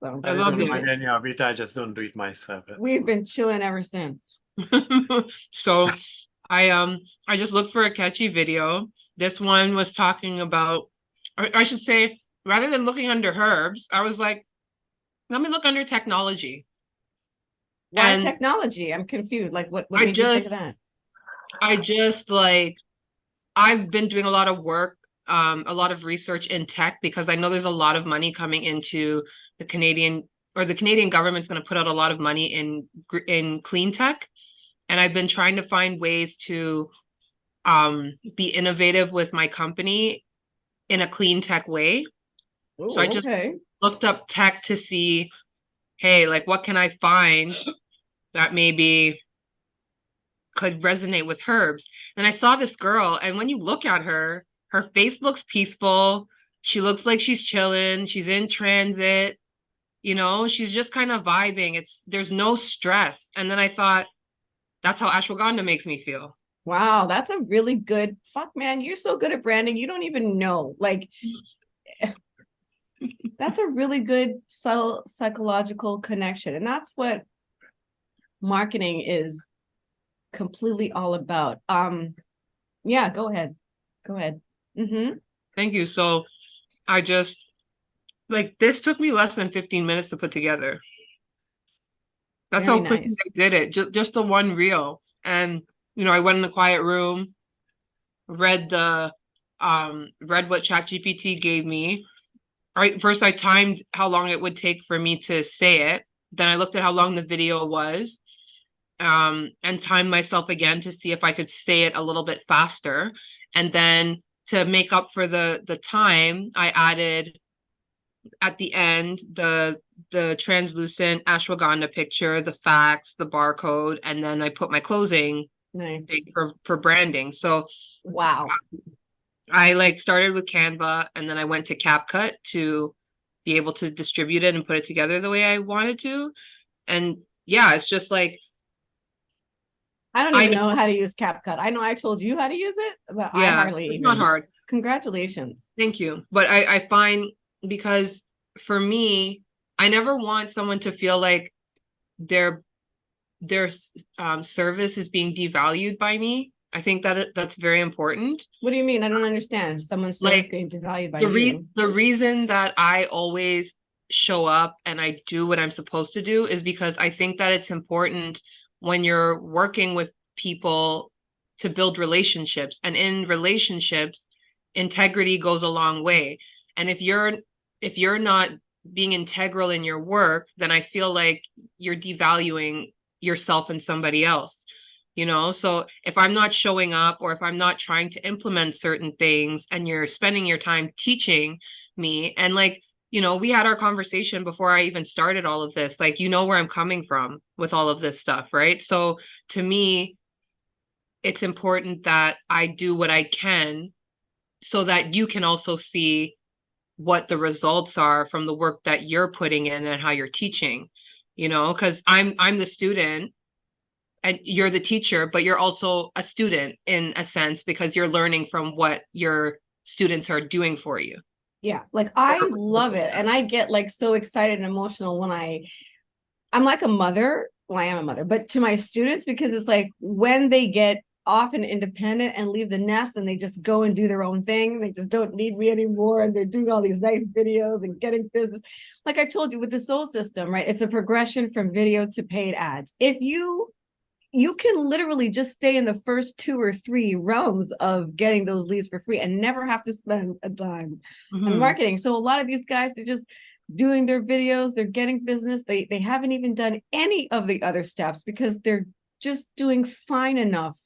So, I love don't it. mind any of it. I just don't do it myself. We've been chilling ever since. So I just looked for a catchy video. This one was talking about, or I should say, rather than looking under herbs, I was like, let me look under technology. Why And technology? I'm confused. Like, what made you think of that? I've been doing a lot of work, a lot of research in tech, because I know there's a lot of money coming into the Canadian government's going to put out a lot of money in clean tech. And I've been trying to find ways to be innovative with my company in a clean tech way. Ooh, so I just looked up tech to see, hey, like, what can I find that maybe could resonate with herbs? And I saw this girl, and when you look at her face looks peaceful. She looks like she's chilling. She's in transit. You know, she's just kind of vibing. There's no stress. And then I thought, That's how ashwagandha makes me feel. Wow, that's a really good fuck, man. You're so good at branding. You don't even know. Like, that's a really good subtle psychological connection. And that's what marketing is completely all about. Yeah, go ahead. Go ahead. Thank you. So I just like this took me less than 15 minutes to put together. That's Very how quickly nice. I did it. Just the one reel. And I went in the quiet room, read read what ChatGPT gave me. Right. First I timed how long it would take for me to say it. Then I looked at how long the video was, and timed myself again to see if I could say it a little bit faster. And then to make up for the time, I added at the end the translucent ashwagandha picture, the facts, the barcode, and then I put my closing Nice. thing for branding. So Wow. I like started with Canva, and then I went to CapCut to be able to distribute it and put it together the way I wanted to. And yeah, it's just like I don't I even know, know how to use CapCut. I know I told you how to use it, but I yeah, hardly it's not even. hard. Congratulations. Thank you. But I find, because for me, I never want someone to feel like their their service is being devalued by me. I think that that's very important. What do you mean? I don't understand. Someone's service Like being devalued by you. the reason that I always show up and I do what I'm supposed to do is because I think that it's important when you're working with people to build relationships. And in relationships, integrity goes a long way. And if you're not being integral in your work, then I feel like you're devaluing yourself and somebody else. So if I'm not showing up, or if I'm not trying to implement certain things, and you're spending your time teaching me, and like, we had our conversation before I even started all of this, like, where I'm coming from with all of this stuff, right? So to me, it's important that I do what I can so that you can also see what the results are from the work that you're putting in and how you're teaching, because I'm the student and you're the teacher, but you're also a student in a sense, because you're learning from what your students are doing for you. Yeah, like I love it. And I get like so excited and emotional when I'm like a mother. Well, I am a mother, but to my students, because it's like when they get off and independent and leave the nest and they just go and do their own thing, they just don't need me anymore. And they're doing all these nice videos and getting business. Like I told you with the S.O.L.D system, right? It's a progression from video to paid ads. If you can literally just stay in the first 2 or 3 realms of getting those leads for free and never have to spend a dime on marketing. So a lot of these guys, they're just doing their videos, they're getting business. They haven't even done any of the other steps because they're just doing fine enough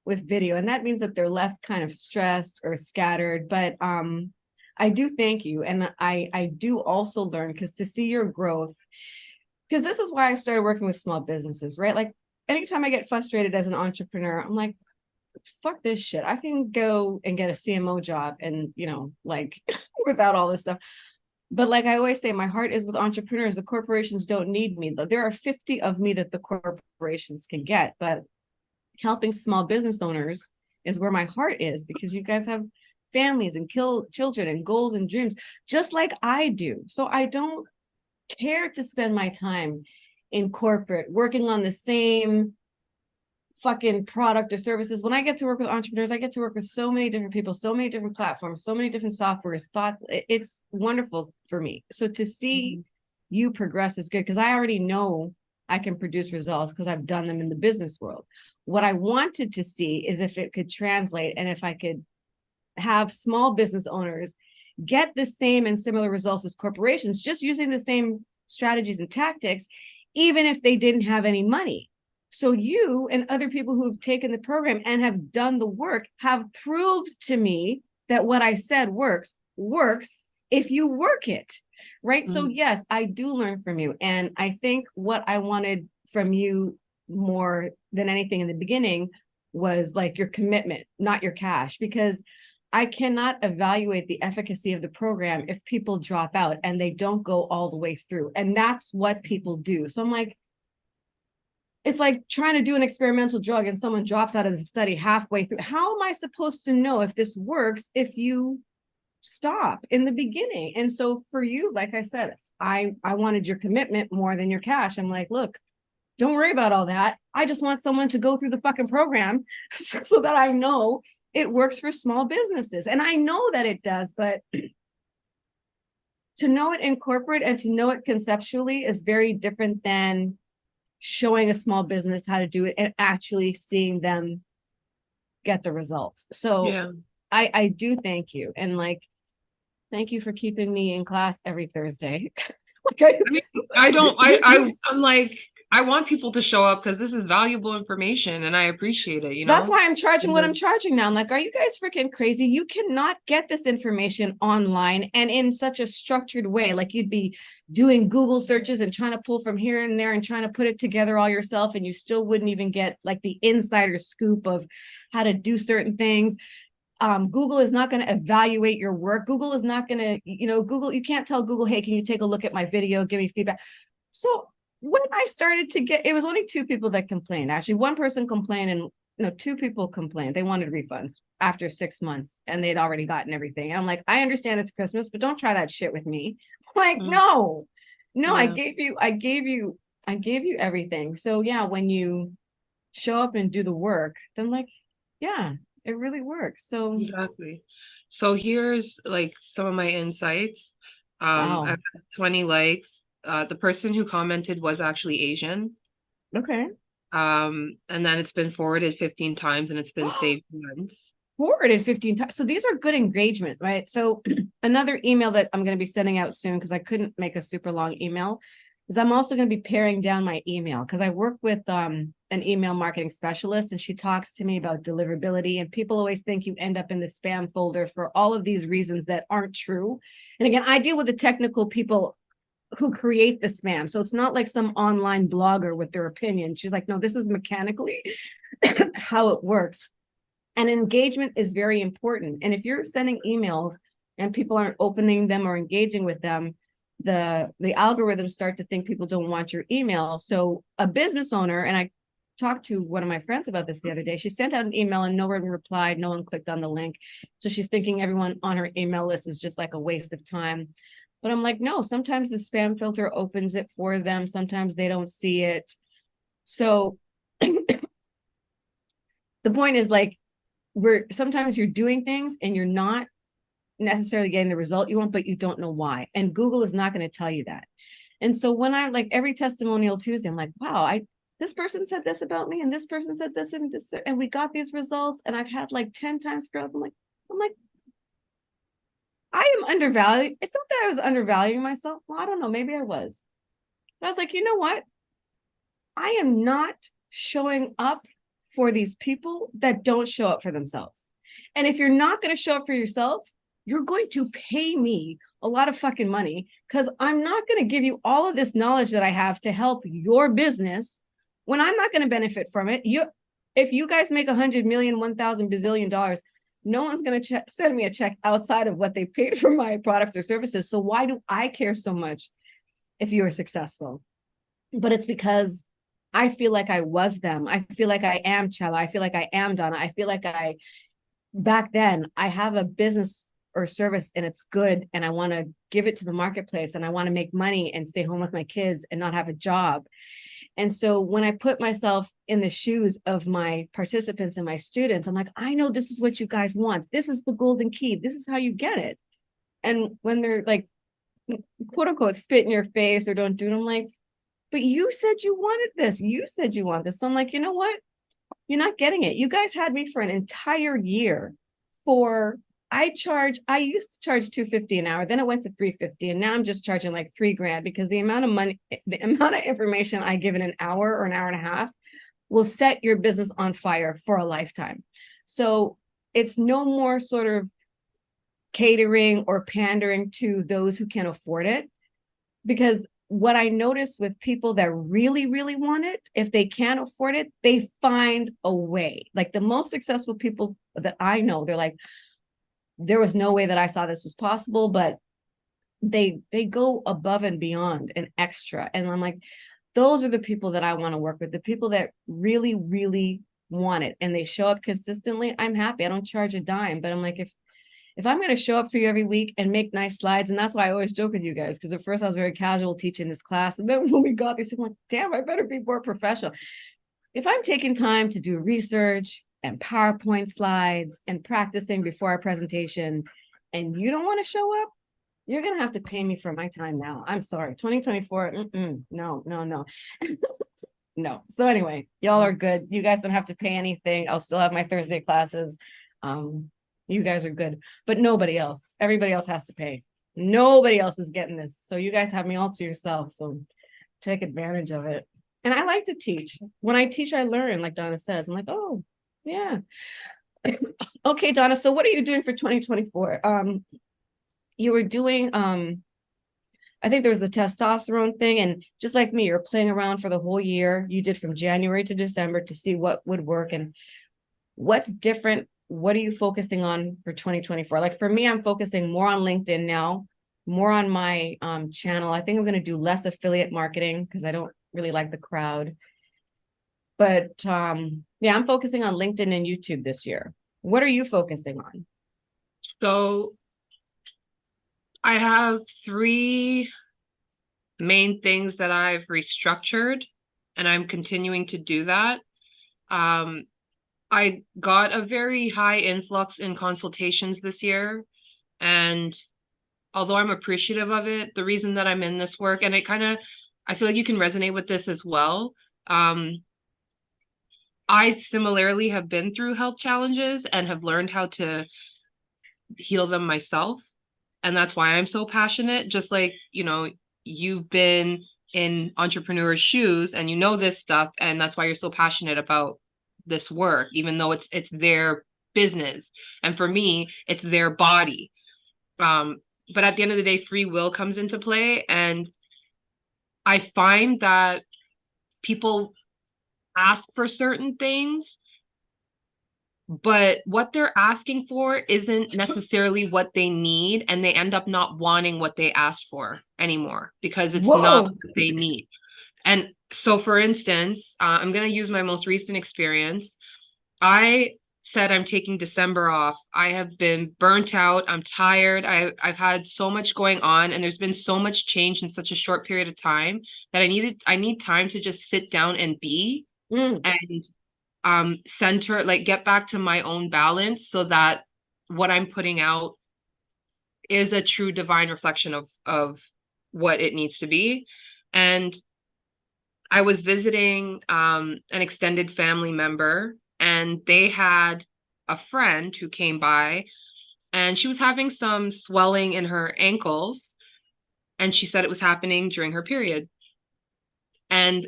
with video. And that means that they're less kind of stressed or scattered. But I do thank you. And I do also learn, because to see your growth, because this is why I started working with small businesses, right? Like anytime I get frustrated as an entrepreneur, I'm like, fuck this shit. I can go and get a CMO job and, like without all this stuff. But like I always say, my heart is with entrepreneurs. The corporations don't need me. There are 50 of me that the corporations can get, but helping small business owners is where my heart is, because you guys have families and children and goals and dreams, just like I do. So I don't care to spend my time in corporate working on the same fucking product or services. When I get to work with entrepreneurs, I get to work with so many different people, so many different platforms, so many different softwares. It's wonderful for me. So to see you progress is good, because I already know I can produce results because I've done them in the business world. What I wanted to see is if it could translate, and if I could have small business owners get the same and similar results as corporations, just using the same strategies and tactics, even if they didn't have any money. So you and other people who have taken the program and have done the work have proved to me that what I said works if you work it, right? So yes, I do learn from you. And I think what I wanted from you more than anything in the beginning was like your commitment, not your cash, because I cannot evaluate the efficacy of the program if people drop out and they don't go all the way through. And that's what people do. So I'm like, it's like trying to do an experimental drug and someone drops out of the study halfway through. How am I supposed to know if this works if you stop in the beginning? And so for you, like I said, I wanted your commitment more than your cash. I'm like, look, don't worry about all that. I just want someone to go through the fucking program so that I know it works for small businesses. And I know that it does, but to know it in corporate and to know it conceptually is very different than showing a small business how to do it and actually seeing them get the results. So Yeah. I do thank you. And like, thank you for keeping me in class every Thursday. I mean, I'm like, I want people to show up because this is valuable information and I appreciate it, you know? That's why I'm charging what I'm Mhm. charging now. I'm like, are you guys freaking crazy? You cannot get this information online and in such a structured way. Like you'd be doing Google searches and trying to pull from here and there and trying to put it together all yourself. And you still wouldn't even get like the insider scoop of how to do certain things. Google is not going to evaluate your work. Google is not going to, Google, you can't tell Google, hey, can you take a look at my video? Give me feedback. So when I started to get, it was only two people that complained. Actually, one person complained and two people complained. They wanted refunds after 6 months and they'd already gotten everything. And I'm like, I understand it's Christmas, but don't try that shit with me. Like, Mm. no, I Yeah. gave you everything. So yeah, when you show up and do the work, then like, yeah, it really works. So Exactly. So here's like some of my insights. wow. I've had 20 likes. The person who commented was actually Asian. Okay. And then it's been forwarded 15 times and it's been saved once. Forwarded 15 times. So these are good engagement, right? So another email that I'm going to be sending out soon because I couldn't make a super long email is I'm also going to be paring down my email because I work with an email marketing specialist and she talks to me about deliverability and people always think you end up in the spam folder for all of these reasons that aren't true. And again, I deal with the technical people who create the spam. So it's not like some online blogger with their opinion. She's like, no, this is mechanically how it works. And engagement is very important. And if you're sending emails and people aren't opening them or engaging with them, the algorithms start to think people don't want your email. So a business owner, and I talked to one of my friends about this the other day, she sent out an email and no one replied, no one clicked on the link. So she's thinking everyone on her email list is just like a waste of time. But I'm like, no, sometimes the spam filter opens it for them. Sometimes they don't see it. So the point is like, sometimes you're doing things and you're not necessarily getting the result you want, but you don't know why. And Google is not going to tell you that. And so when I like every testimonial Tuesday, I'm like, wow, this person said this about me and this person said this and this, and we got these results. And I've had like 10 times growth. I'm like, I am undervalued. It's not that I was undervaluing myself. Well, I don't know. Maybe I was. But I was like, you know what? I am not showing up for these people that don't show up for themselves. And if you're not going to show up for yourself, you're going to pay me a lot of fucking money because I'm not going to give you all of this knowledge that I have to help your business when I'm not going to benefit from it. If you guys make 100 million, 1,000 bazillion dollars, no one's going to send me a check outside of what they paid for my products or services. So why do I care so much if you are successful? But it's because I feel like I was them. I feel like I am Chella. I feel like I am Donna. I feel like back then, I have a business or service and it's good and I want to give it to the marketplace and I want to make money and stay home with my kids and not have a job. And so when I put myself in the shoes of my participants and my students, I'm like, I know this is what you guys want. This is the golden key. This is how you get it. And when they're like, quote unquote, spit in your face or don't do it, I'm like, but you said you wanted this. You said you want this. So I'm like, you know what? You're not getting it. You guys had me for an entire year I used to charge $250 an hour, then it went to $350, and now I'm just charging like $3,000 because the amount of money, the amount of information I give in an hour or an hour and a half will set your business on fire for a lifetime. So it's no more sort of catering or pandering to those who can afford it. Because what I notice with people that really, really want it, if they can't afford it, they find a way. Like the most successful people that I know, they're like, there was no way that I saw this was possible, but they go above and beyond and extra. And I'm like, those are the people that I want to work with, the people that really, really want it and they show up consistently. I'm happy. I don't charge a dime, but I'm like, if I'm going to show up for you every week and make nice slides, and that's why I always joke with you guys, because at first I was very casual teaching this class. And then when we got this, I'm like, damn, I better be more professional. If I'm taking time to do research and PowerPoint slides and practicing before our presentation, and you don't want to show up, you're going to have to pay me for my time now. I'm sorry. 2024. No, no, no. No. So anyway, y'all are good. You guys don't have to pay anything. I'll still have my Thursday classes. You guys are good, but nobody else. Everybody else has to pay. Nobody else is getting this. So you guys have me all to yourself. So take advantage of it. And I like to teach. When I teach, I learn, like Donna says. I'm like, oh, yeah. Okay, Donna. So what are you doing for 2024? You were doing, I think there was the testosterone thing. And just like me, you're playing around for the whole year. You did from January to December to see what would work and what's different. What are you focusing on for 2024? Like for me, I'm focusing more on LinkedIn now, more on my channel. I think I'm going to do less affiliate marketing because I don't really like the crowd. But yeah, I'm focusing on LinkedIn and YouTube this year. What are you focusing on? So I have 3 main things that I've restructured, and I'm continuing to do that. I got a very high influx in consultations this year, and although I'm appreciative of it, the reason that I'm in this work, and I feel like you can resonate with this as well. I similarly have been through health challenges and have learned how to heal them myself. And that's why I'm so passionate. Just like, you've been in entrepreneurs' shoes and you know this stuff, and that's why you're so passionate about this work, even though it's their business. And for me, it's their body. But at the end of the day, free will comes into play. And I find that people ask for certain things, but what they're asking for isn't necessarily what they need, and they end up not wanting what they asked for anymore because it's not what they need. And so, for instance, I'm going to use my most recent experience. I said I'm taking December off. I have been burnt out. I'm tired. I've had so much going on, and there's been so much change in such a short period of time that I need time to just sit down and be and center, like get back to my own balance so that what I'm putting out is a true divine reflection of what it needs to be. And I was visiting an extended family member, and they had a friend who came by, and she was having some swelling in her ankles, and she said it was happening during her period. And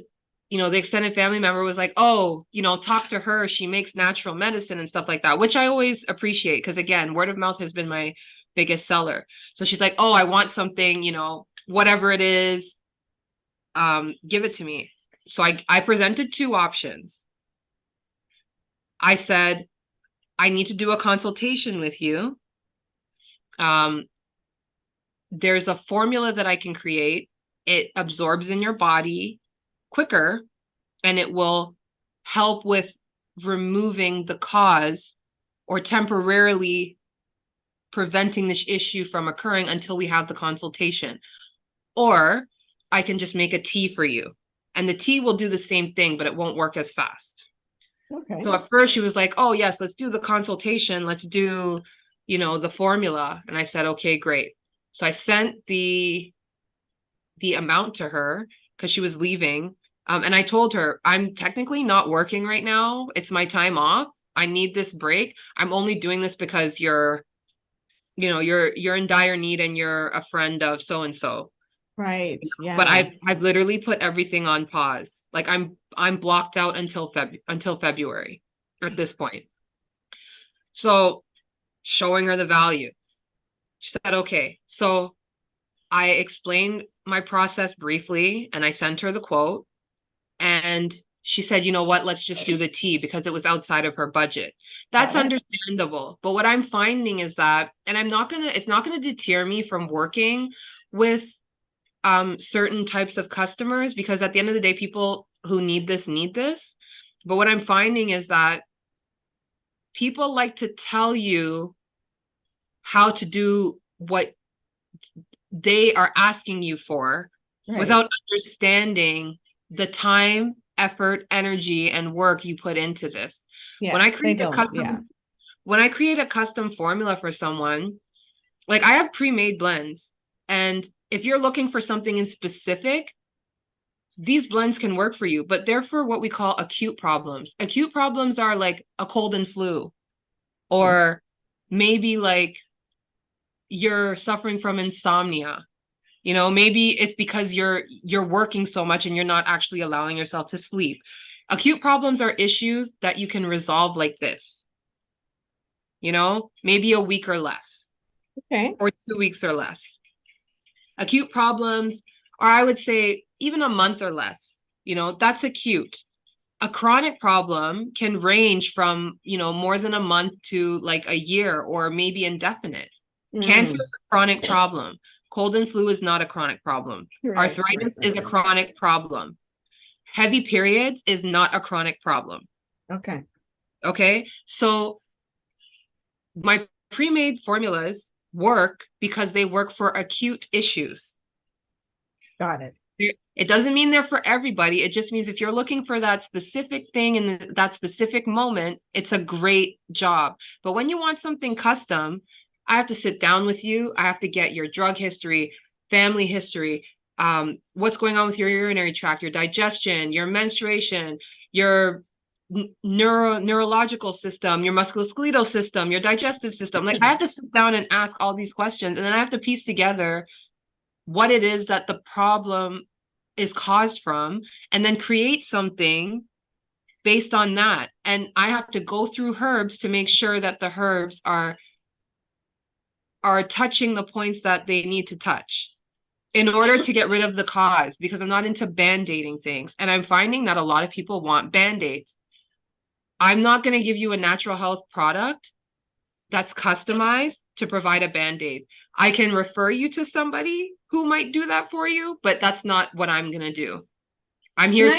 the extended family member was like, oh, talk to her. She makes natural medicine and stuff like that, which I always appreciate because, again, word of mouth has been my biggest seller. So she's like, oh, I want something, whatever it is, give it to me. So I presented 2 options. I said, I need to do a consultation with you. There's a formula that I can create. It absorbs in your body quicker, and it will help with removing the cause or temporarily preventing this issue from occurring until we have the consultation. Or I can just make a tea for you, and the tea will do the same thing, but it won't work as fast. Okay. So at first she was like, oh yes, let's do the consultation. Let's do, the formula. And I said, okay, great. So I sent the amount to her because she was leaving. And I told her, I'm technically not working right now. It's my time off. I need this break. I'm only doing this because you're in dire need and you're a friend of so-and-so. Right. Yeah. But I've literally put everything on pause. Like I'm blocked out until February at this point. So showing her the value. She said, okay. So I explained my process briefly and I sent her the quote. And she said, you know what, let's just do the tea because it was outside of her budget. That's understandable. But what I'm finding is that, and it's not going to deter me from working with certain types of customers, because at the end of the day, people who need this need this. But what I'm finding is that people like to tell you how to do what they are asking you for without understanding the time, effort, energy, and work you put into this. When I Yes, they create a don't. custom, Yeah. when I create a custom formula for someone, like I have pre-made blends, and if you're looking for something in specific, these blends can work for you, but they're for what we call acute problems. Acute problems are like a cold and flu, or maybe like you're suffering from insomnia. You know, maybe it's because you're working so much and you're not actually allowing yourself to sleep. Acute problems are issues that you can resolve like this. You know, maybe a week or less, Okay. or 2 weeks or less. Acute problems, or I would say even a month or less, you know, that's acute. A chronic problem can range from, you know, more than a month to like a year or maybe indefinite. Cancer is a chronic problem. Cold and flu is not a chronic problem. Arthritis is a chronic problem. Heavy periods is not a chronic problem. Okay. Okay. So my pre-made formulas work because they work for acute issues. Got it. It doesn't mean they're for everybody. It just means if you're looking for that specific thing in that specific moment, it's a great job. But when you want something custom, I have to sit down with you. I have to get your drug history, family history, what's going on with your urinary tract, your digestion, your menstruation, your neurological system, your musculoskeletal system, your digestive system. Like I have to sit down and ask all these questions, and then I have to piece together what it is that the problem is caused from, and then create something based on that. And I have to go through herbs to make sure that the herbs are touching the points that they need to touch in order to get rid of the cause, because I'm not into band-aiding things. And I'm finding that a lot of people want band-aids. I'm not going to give you a natural health product that's customized to provide a band-aid. I can refer you to somebody who might do that for you, but that's not what I'm going to do. I'm here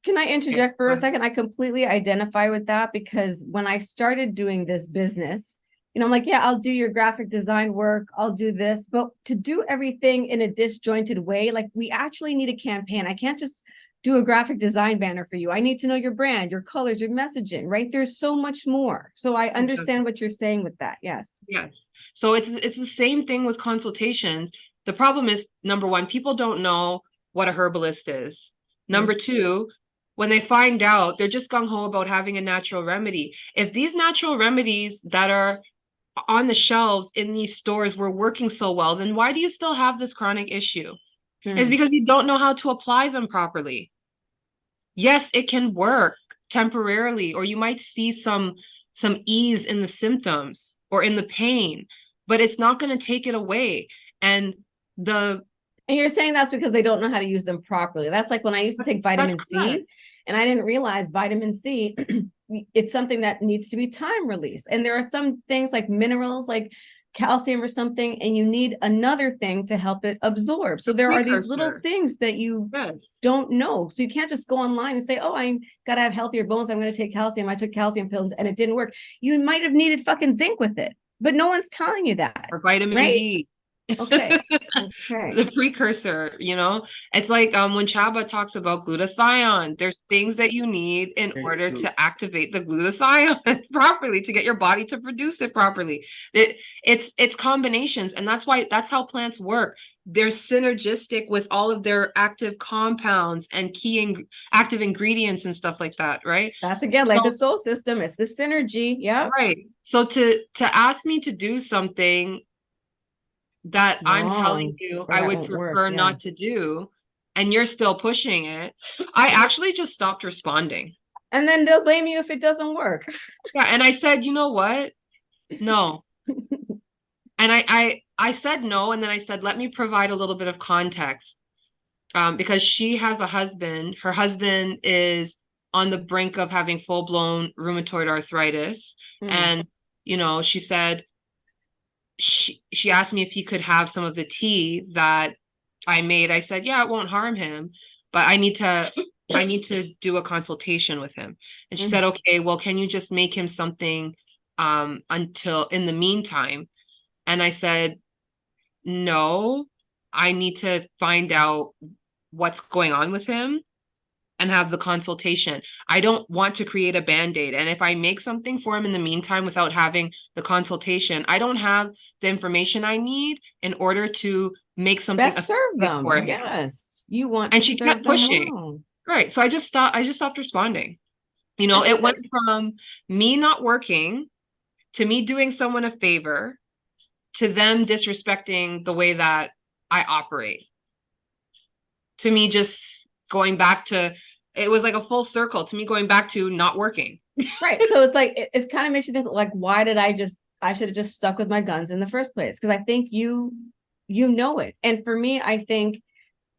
Can I interject for a second? I completely identify with that, because when I started doing this business, you know, I'm like, yeah, I'll do your graphic design work, I'll do this, but to do everything in a disjointed way, like we actually need a campaign. I can't just do a graphic design banner for you. I need to know your brand, your colors, your messaging, right? There's so much more. So I understand what you're saying with that. Yes. Yes. So it's the same thing with consultations. The problem is, number one, people don't know what a herbalist is. Number two, when they find out, they're just gung-ho about having a natural remedy. If these natural remedies that are on the shelves in these stores were working so well, then why do you still have this chronic issue? It's because you don't know how to apply them properly. Yes, it can work temporarily, or you might see some ease in the symptoms or in the pain, but it's not going to take it away. And you're saying that's because they don't know how to use them properly. That's like when I used to take vitamin C, and I didn't realize vitamin C, it's something that needs to be time released. And there are some things like minerals, like calcium or something, and you need another thing to help it absorb. So there are these little things that you don't know. So you can't just go online and say, oh, I got to have healthier bones, I'm going to take calcium. I took calcium pills and it didn't work. You might have needed fucking zinc with it, but no one's telling you that. Or vitamin D. Okay. The precursor, you know, it's like when Chaba talks about glutathione, there's things that you need in order to activate the glutathione properly, to get your body to produce it properly. It's combinations, and that's how plants work. They're synergistic with all of their active compounds and active ingredients and stuff like that, right? That's again like the soul system. It's the synergy. Yeah. Right. So to ask me to do something that I'm telling you I would prefer not to do, and you're still pushing it, I actually just stopped responding. And then they'll blame you if it doesn't work. Yeah, and I said, you know what? No. And I said no, and then I said, let me provide a little bit of context. Because she has a husband. Her husband is on the brink of having full-blown rheumatoid arthritis. And, you know, she said, she asked me if he could have some of the tea that I made, I said, yeah, it won't harm him, but I need to do a consultation with him. And she said, okay, well, can you just make him something until in the meantime? And I said, no, I need to find out what's going on with him and have the consultation. I don't want to create a band-aid. And if I make something for him in the meantime without having the consultation, I don't have the information I need in order to make something Best serve effective for them. him. Yes. You want And to she serve kept them pushing. well. Right. So I just stopped responding. You I know, think it went that's from me not working to me doing someone a favor to them disrespecting the way that I operate. To me, just going back to, it was like a full circle to me going back to not working. right. So it's like it kind of makes you think like, why did I should have just stuck with my guns in the first place? Because I think you know it. And for me, I think,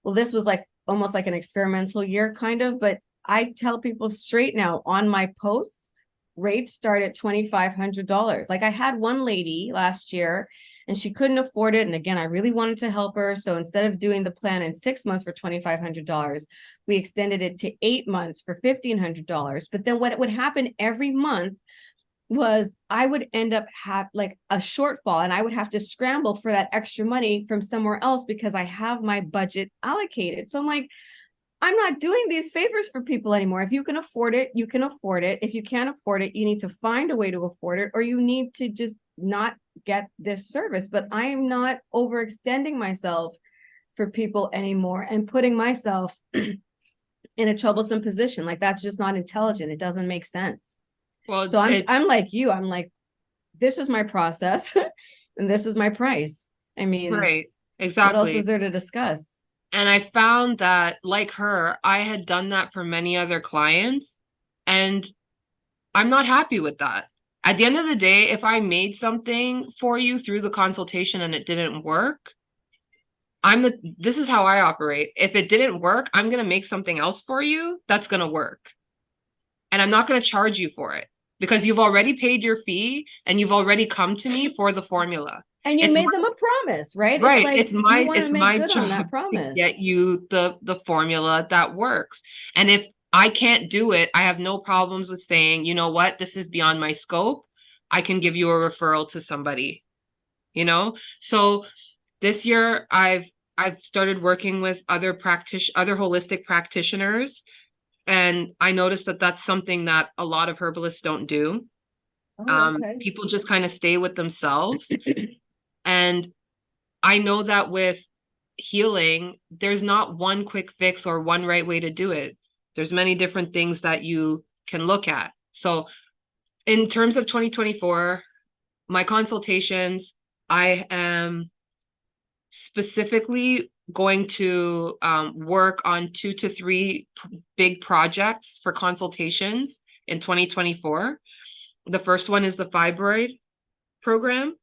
well, this was like almost like an experimental year kind of, but I tell people straight now on my posts, rates start at $2,500. Like I had one lady last year and she couldn't afford it. And again, I really wanted to help her. So instead of doing the plan in 6 months for $2,500, we extended it to 8 months for $1,500. But then what would happen every month was I would end up have like a shortfall and I would have to scramble for that extra money from somewhere else because I have my budget allocated. So I'm like, I'm not doing these favors for people anymore. If you can afford it, you can afford it. If you can't afford it, you need to find a way to afford it, or you need to just not get this service. But I am not overextending myself for people anymore and putting myself in a troublesome position. Like that's just not intelligent. It doesn't make sense. Well, So I'm like you. I'm like, this is my process and this is my price. I mean, right, what else exactly. is there to discuss? And I found that, like her, I had done that for many other clients, and I'm not happy with that. At the end of the day, if I made something for you through the consultation and it didn't work, this is how I operate. If it didn't work, I'm going to make something else for you that's going to work. And I'm not going to charge you for it because you've already paid your fee and you've already come to me for the formula. And you It's made them a promise, right? It's right. like you want to It's make my good on job that to promise. get you the formula that works. And if I can't do it, I have no problems with saying, you know what, this is beyond my scope. I can give you a referral to somebody, you know? So this year I've started working with other holistic practitioners, and I noticed that that's something that a lot of herbalists don't do. Oh, okay. People just kind of stay with themselves. And I know that with healing, there's not one quick fix or one right way to do it. There's many different things that you can look at. So in terms of 2024, my consultations, I am specifically going to work on 2 to 3 big projects for consultations in 2024. The first one is the fibroid program.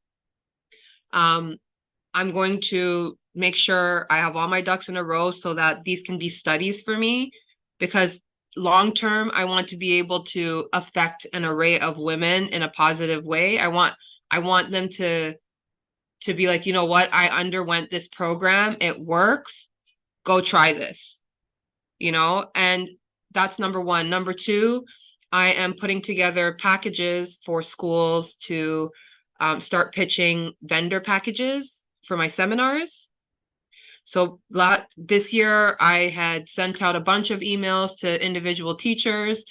I'm going to make sure I have all my ducks in a row so that these can be studies for me, because long term, I want to be able to affect an array of women in a positive way. I want them to be like, you know what, I underwent this program, it works, go try this, you know. And that's number one. Number two, I am putting together packages for schools to start pitching vendor packages for my seminars. So this year I had sent out a bunch of emails to individual teachers.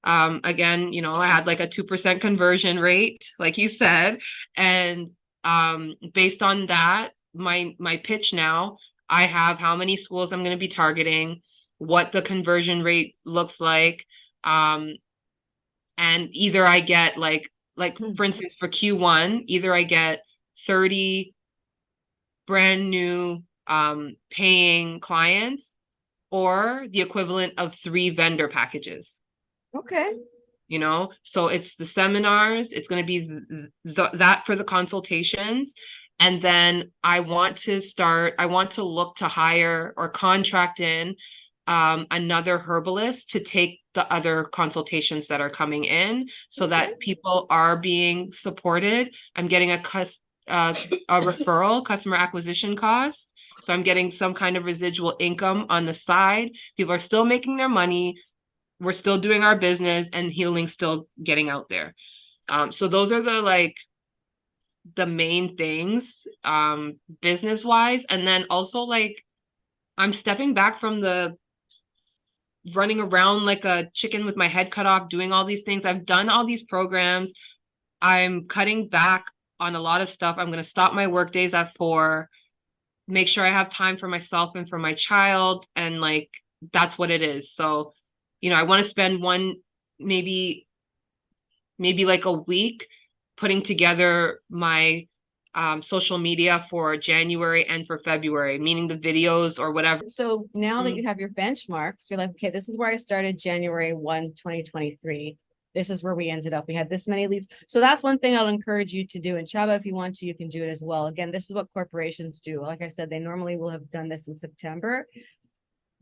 Again, you know, I had like a 2% conversion rate, like you said. And based on that, my pitch now, I have how many schools I'm going to be targeting, what the conversion rate looks like. And either I get like for instance, for Q1, either I get 30 brand new paying clients or the equivalent of 3 vendor packages. Okay. You know, so it's the seminars, it's going to be that for the consultations. And then I want to look to hire or contract in another herbalist to take the other consultations that are coming in so that people are being supported. I'm getting a referral customer acquisition cost So I'm getting some kind of residual income on the side. People are still making their money. We're still doing our business, and healing still getting out there. So those are the main things, business wise. And then also like I'm stepping back from the running around like a chicken with my head cut off, doing all these things. I've done all these programs. I'm cutting back on a lot of stuff. I'm going to stop my work days at 4, make sure I have time for myself and for my child. And like, that's what it is. So, I want to spend maybe like a week putting together my social media for January and for February, meaning the videos or whatever. So now that you have your benchmarks, you're like, okay, this is where I started January 1, 2023. This is where we ended up. We had this many leads. So that's one thing I'll encourage you to do. And Chaba, if you want to, you can do it as well. Again, this is what corporations do. Like I said, they normally will have done this in September,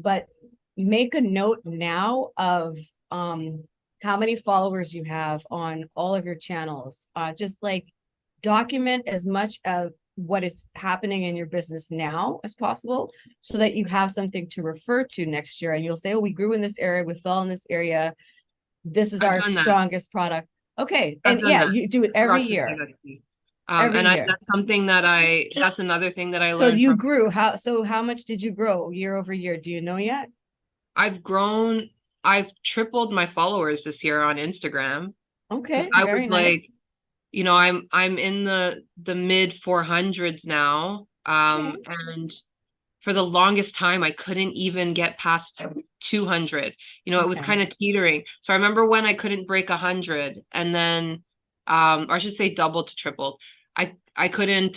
but make a note now of how many followers you have on all of your channels. Just like document as much of what is happening in your business now as possible, so that you have something to refer to next year. And you'll say, oh, we grew in this area, we fell in this area. This is our strongest product. Okay. And yeah, you do it every year. Every year. That's something that that's another thing that I learned. So you grew. How much did you grow year over year? Do you know yet? I've tripled my followers this year on Instagram. Okay. I was like, I'm in the mid 400s now. And for the longest time, I couldn't even get past 200. It was kind of teetering. So I remember when I couldn't break 100, and then, or I should say double to triple. I couldn't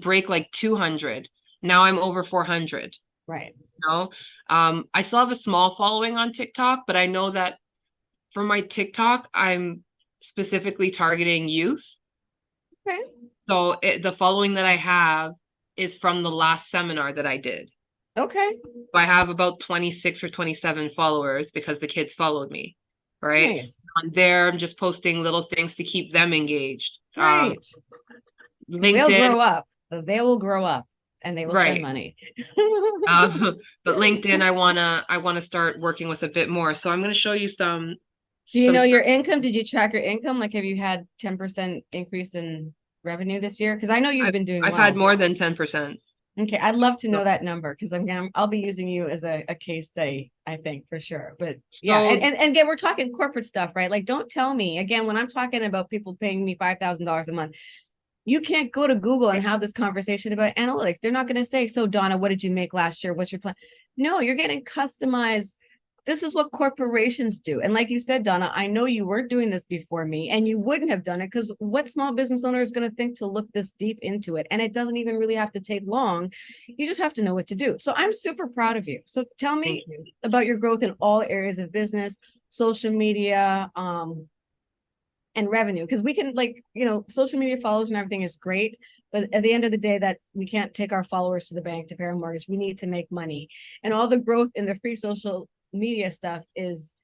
break like 200. Now I'm over 400. Right. I still have a small following on TikTok, but I know that for my TikTok, I'm specifically targeting youth. Okay. So the following that I have is from the last seminar that I did. Okay. So I have about 26 or 27 followers because the kids followed me, right? Nice. On there, I'm just posting little things to keep them engaged. Right. LinkedIn, they'll grow up. They will grow up and they will spend money. But LinkedIn, I wanna start working with a bit more. So I'm gonna show you some. Do you know your income? Did you track your income? Like, have you had 10% increase in revenue this year? Because I know you've been doing I've had more than 10%. Okay, I'd love to know that number, because I'll be using you as a case study, I think, for sure. But yeah, and again, we're talking corporate stuff, right? Like, don't tell me again when I'm talking about people paying me $5,000 a month. You can't go to Google and have this conversation about analytics. They're not going to say, so Donna, what did you make last year? What's your plan? No, you're getting customized. This is what corporations do. And like you said, Donna, I know you weren't doing this before me, and you wouldn't have done it, because what small business owner is going to think to look this deep into it? And it doesn't even really have to take long. You just have to know what to do. So I'm super proud of you. So tell me about your growth in all areas of business, social media, and revenue. Because we can, like, social media followers and everything is great. But at the end of the day, that we can't take our followers to the bank to pay our mortgage. We need to make money. And all the growth in the free social media stuff is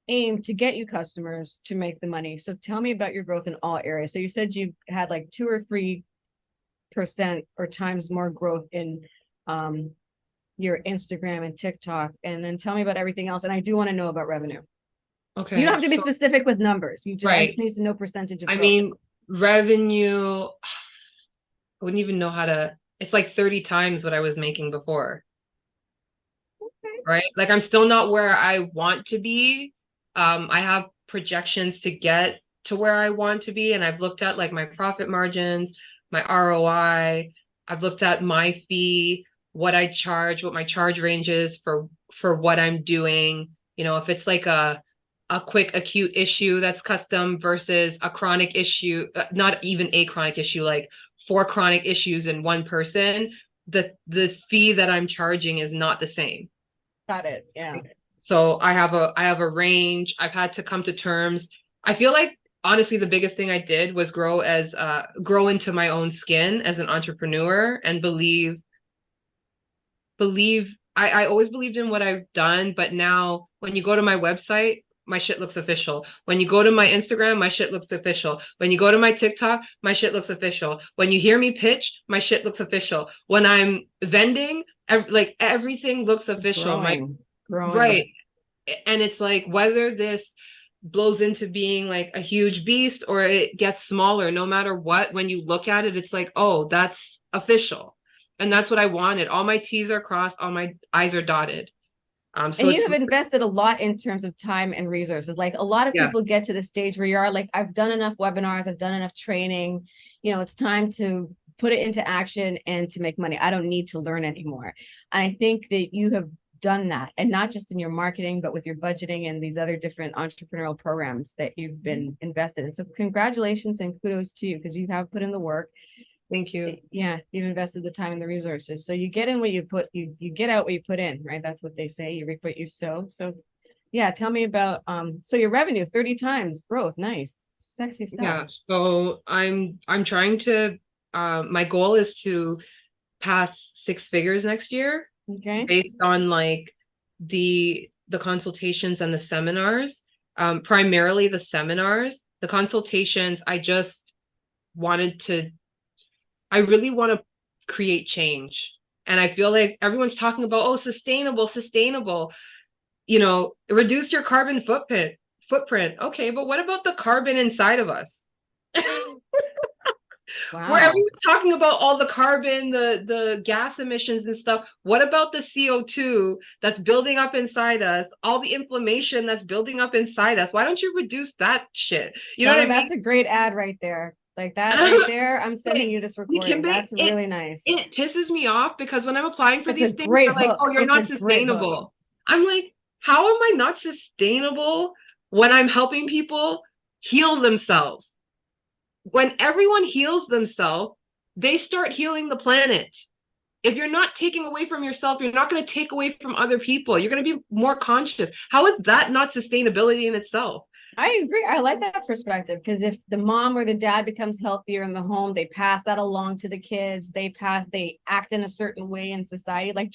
aimed to get you customers to make the money. So tell me about your growth in all areas. So you said you had like 2 or 3% or times more growth in your Instagram and TikTok. And then tell me about everything else. And I do want to know about revenue. Okay. You don't have to be specific with numbers. I just need to know percentage of growth. I mean, revenue, I wouldn't even know how to, it's like 30 times what I was making before. Okay. Right? Like, I'm still not where I want to be. I have projections to get to where I want to be. And I've looked at like my profit margins, my ROI. I've looked at my fee, what I charge, what my charge range is for what I'm doing. If it's like a quick acute issue that's custom versus a chronic issue, not even a chronic issue, like 4 chronic issues in one person, the fee that I'm charging is not the same. Got it. Yeah. So I have a range. I've had to come to terms. I feel like honestly the biggest thing I did was grow into my own skin as an entrepreneur, and believe I always believed in what I've done, but now when you go to my website, my shit looks official. When you go to my Instagram, my shit looks official. When you go to my TikTok, my shit looks official. When you hear me pitch, my shit looks official. When I'm vending, like everything looks official. Growing. Right. And it's like whether this blows into being like a huge beast or it gets smaller, no matter what, when you look at it, it's like, oh, that's official. And that's what I wanted. All my T's are crossed, all my I's are dotted. So And you have invested a lot in terms of time and resources. Like a lot of people get to the stage where you are like, I've done enough webinars, I've done enough training, it's time to put it into action and to make money. I don't need to learn anymore. And I think that you have done that, and not just in your marketing, but with your budgeting and these other different entrepreneurial programs that you've been invested in. So congratulations and kudos to you, because you have put in the work. Thank you. Yeah, you've invested the time and the resources. So you get in what you put, you get out what you put in, right? That's what they say. You reap what you sow. So yeah, tell me about so your revenue, 30 times growth. Nice. Sexy stuff. Yeah. So I'm trying to my goal is to pass 6 figures next year. Okay. Based on like the consultations and the seminars. Primarily the seminars. The consultations, I really want to create change. And I feel like everyone's talking about, oh, sustainable, reduce your carbon footprint. Okay, but what about the carbon inside of us? Wow. Where everyone's talking about all the carbon, the gas emissions and stuff. What about the CO2 that's building up inside us? All the inflammation that's building up inside us. Why don't you reduce that shit? You know what I mean? That's a great ad right there. Like that right there. I'm sending you this recording. That's it, really nice. It pisses me off because when I'm applying for these things, they're like, oh, you're not sustainable. I'm like, how am I not sustainable when I'm helping people heal themselves? When everyone heals themselves, they start healing the planet. If you're not taking away from yourself, you're not going to take away from other people. You're going to be more conscious. How is that not sustainability in itself? I agree. I like that perspective, because if the mom or the dad becomes healthier in the home, they pass that along to the kids. They act in a certain way in society. Like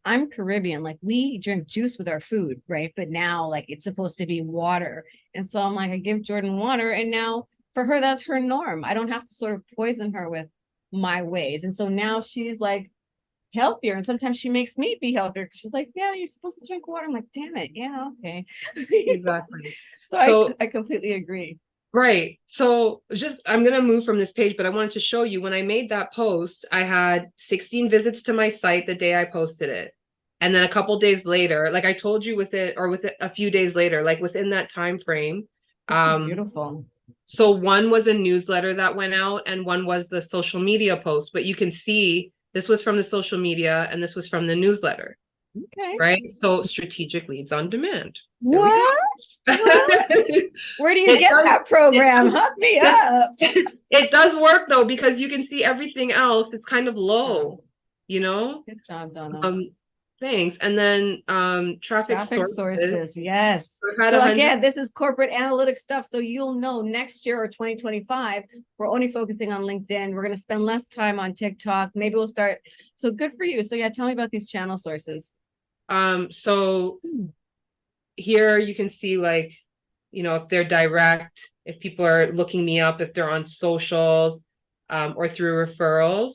I'm Caribbean. Like we drink juice with our food, right? But now like it's supposed to be water. And so I'm like, I give Jordan water, and now for her, that's her norm. I don't have to sort of poison her with my ways. And so now she's like healthier, and sometimes she makes me be healthier because she's like, yeah, you're supposed to drink water. I'm like, damn it, yeah, okay. Exactly. So I completely agree. Right. So I'm going to move from this page, but I wanted to show you when I made that post, I had 16 visits to my site the day I posted it. And then a couple days later, like I told you with a few days later, like within that time frame. Beautiful. So one was a newsletter that went out and one was the social media post, but you can see this was from the social media and this was from the newsletter. Okay. Right. So strategic leads on demand. What? Where do you get that program? Hook me up. It does work though, because you can see everything else. It's kind of low, Good job, Donna. Thanks. And then traffic sources. Yes. So again, this is corporate analytics stuff. So you'll know next year or 2025, we're only focusing on LinkedIn. We're going to spend less time on TikTok. Maybe we'll start. So good for you. So yeah, tell me about these channel sources. So here you can see like, if they're direct, if people are looking me up, if they're on socials, or through referrals.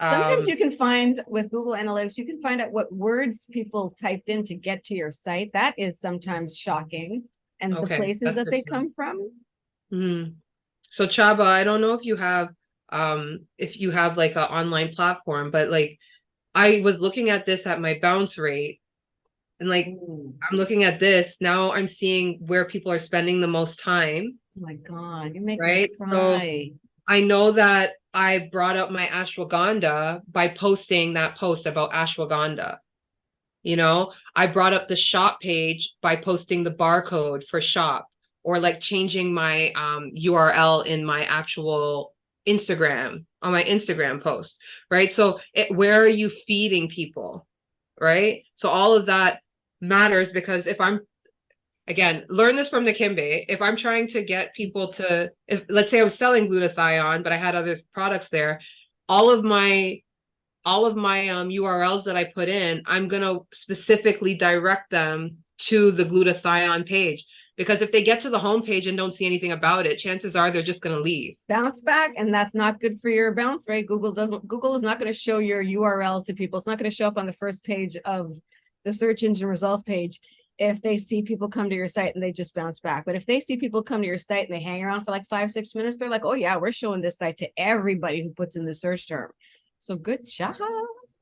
Sometimes you can find with Google Analytics, you can find out what words people typed in to get to your site. That is sometimes shocking. And the places that they come from. Mm-hmm. So Chaba, I don't know if you have like an online platform, but like I was looking at this at my bounce rate, and like I'm looking at this now, I'm seeing where people are spending the most time. Oh my God, you make me cry. So I know that I brought up my ashwagandha by posting that post about ashwagandha. I brought up the shop page by posting the barcode for shop, or like changing my URL in my actual Instagram, on my Instagram post, right? So where are you feeding people, right? So all of that matters, because if I'm, again, learn this from the Kimbe. If I'm trying to get people to, if let's say I was selling glutathione, but I had other products there, all of my URLs that I put in, I'm going to specifically direct them to the glutathione page. Because if they get to the home page and don't see anything about it, chances are they're just going to leave. Bounce back, and that's not good for your bounce rate. Google is not going to show your URL to people. It's not going to show up on the first page of the search engine results page if they see people come to your site and they just bounce back. But if they see people come to your site and they hang around for like 5-6 minutes, they're like, oh yeah, we're showing this site to everybody who puts in the search term. So good job.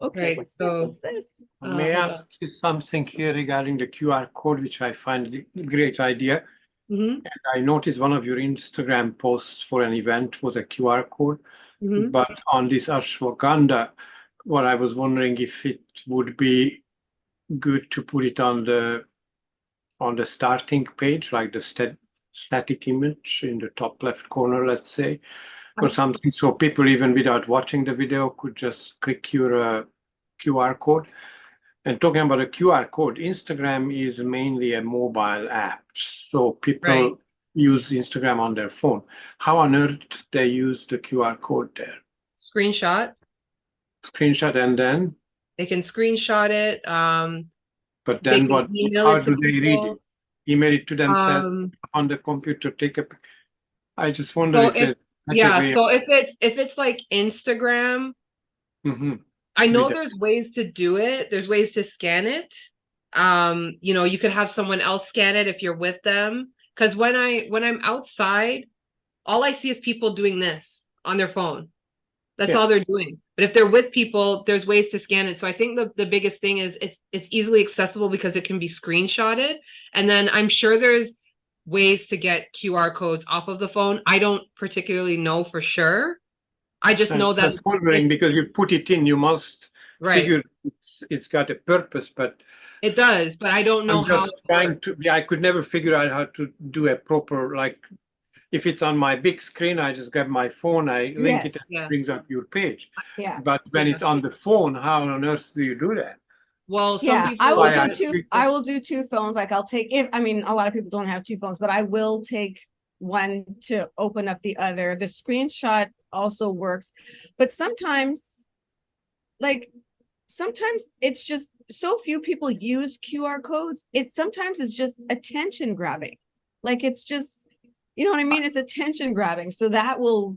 Okay, Right, what's so- this? What's this? May I hold ask you something here regarding the QR code, which I find a great idea. Mhm, I noticed one of your Instagram posts for an event was a QR code, mhm. but on this ashwagandha, what I was wondering if it would be good to put it on the starting page, like the static image in the top left corner, let's say, or something, so people even without watching the video could just click your QR code. And talking about a QR code, Instagram is mainly a mobile app, so people Right. use Instagram on their phone. How on earth they use the QR code there? Screenshot. Screenshot and then, They can screenshot it. but They then can what? email How it to do they read people. it? Email it to themselves Um, on the computer. I just wonder So if there's a better yeah, way. so if it's like Instagram, Mhm. I know With it. there's ways to do it. There's ways to scan it. You could have someone else scan it if you're with them. Because when I'm outside, all I see is people doing this on their phone. That's Yeah. all they're doing. But if they're with people, there's ways to scan it. So I think the biggest thing is it's easily accessible because it can be screenshotted. And then I'm sure there's ways to get QR codes off of the phone. I don't particularly know for sure. I just know I'm that just wondering it's- because you put it in, you must right. figure it's got a purpose, but It does, but I don't know I'm how. just trying to. Yeah, I could never figure out how to do a proper, like, if it's on my big screen, I just grab my phone, I link it, Yes. and Yeah. it brings up your page. Yeah. But when Yeah. it's on the phone, how on earth do you do that? Well, some Yeah, people I will Why do I- two. I will do two phones. Like I'll take a lot of people don't have two phones, but I will take one to open up the other. The screenshot also works, but sometimes it's just so few people use QR codes. Sometimes it's just attention grabbing. Like it's just, you know what I mean? It's attention grabbing. So that will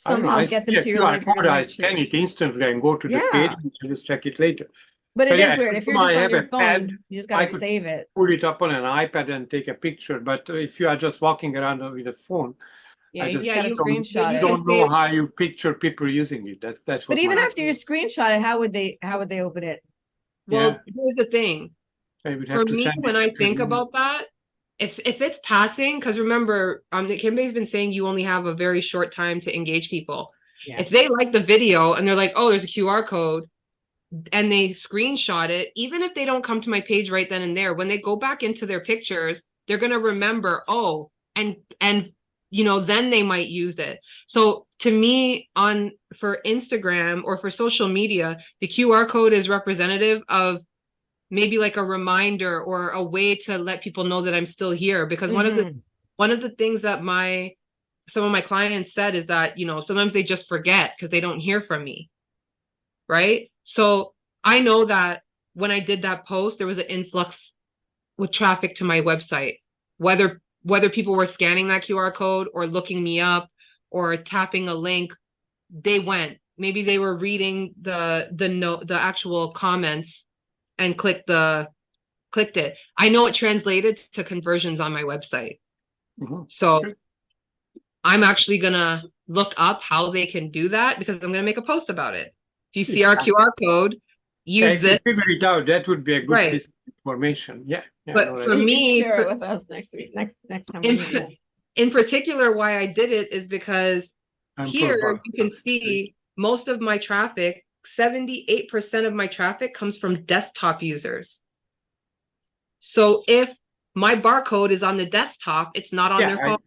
I don't know, somehow I get them see a to your QR link. You're code, gonna I like scan choose. it instantly and go to the Yeah. page and just check it later. But it But is yeah, weird. If you're I just on have your a phone, pad, you just I gotta could save it. pull it up on an iPad and take a picture. But if you are just walking around with a phone, Yeah, I you just just gotta you- screenshot you it. can don't know save- how you picture people using it. That's But what even my, after you screenshot it, how would they open it? Well, here's the thing. I would For have to me, send when it I to think you. about that, if it's passing, because remember, Kimberly's been saying you only have a very short time to engage people. Yeah. If they like the video and they're like, oh, there's a QR code, and they screenshot it, even if they don't come to my page right then and there, when they go back into their pictures, they're gonna remember, oh, and then they might use it. So to me, for Instagram or for social media, the QR code is representative of maybe like a reminder or a way to let people know that I'm still here. Because Mhm. one of the things that some of my clients said is that, sometimes they just forget because they don't hear from me. Right. So I know that when I did that post, there was an influx with traffic to my website, whether people were scanning that QR code or looking me up or tapping a link, they went. Maybe they were reading the actual comments and clicked it. I know it translated to conversions on my website. Mhm. So I'm actually gonna look up how they can do that because I'm gonna make a post about it. If you see our QR code, Yeah, use if you this. figure it out, that would be a good Right. piece of information. Yeah. But no, for that- You can me, share it with us next week, next time. we in, meet. in particular, why I did it is because I'm here for you can see most of my traffic, 78% of my traffic comes from desktop users. So if my barcode is on the desktop, it's not on Yeah, their phone.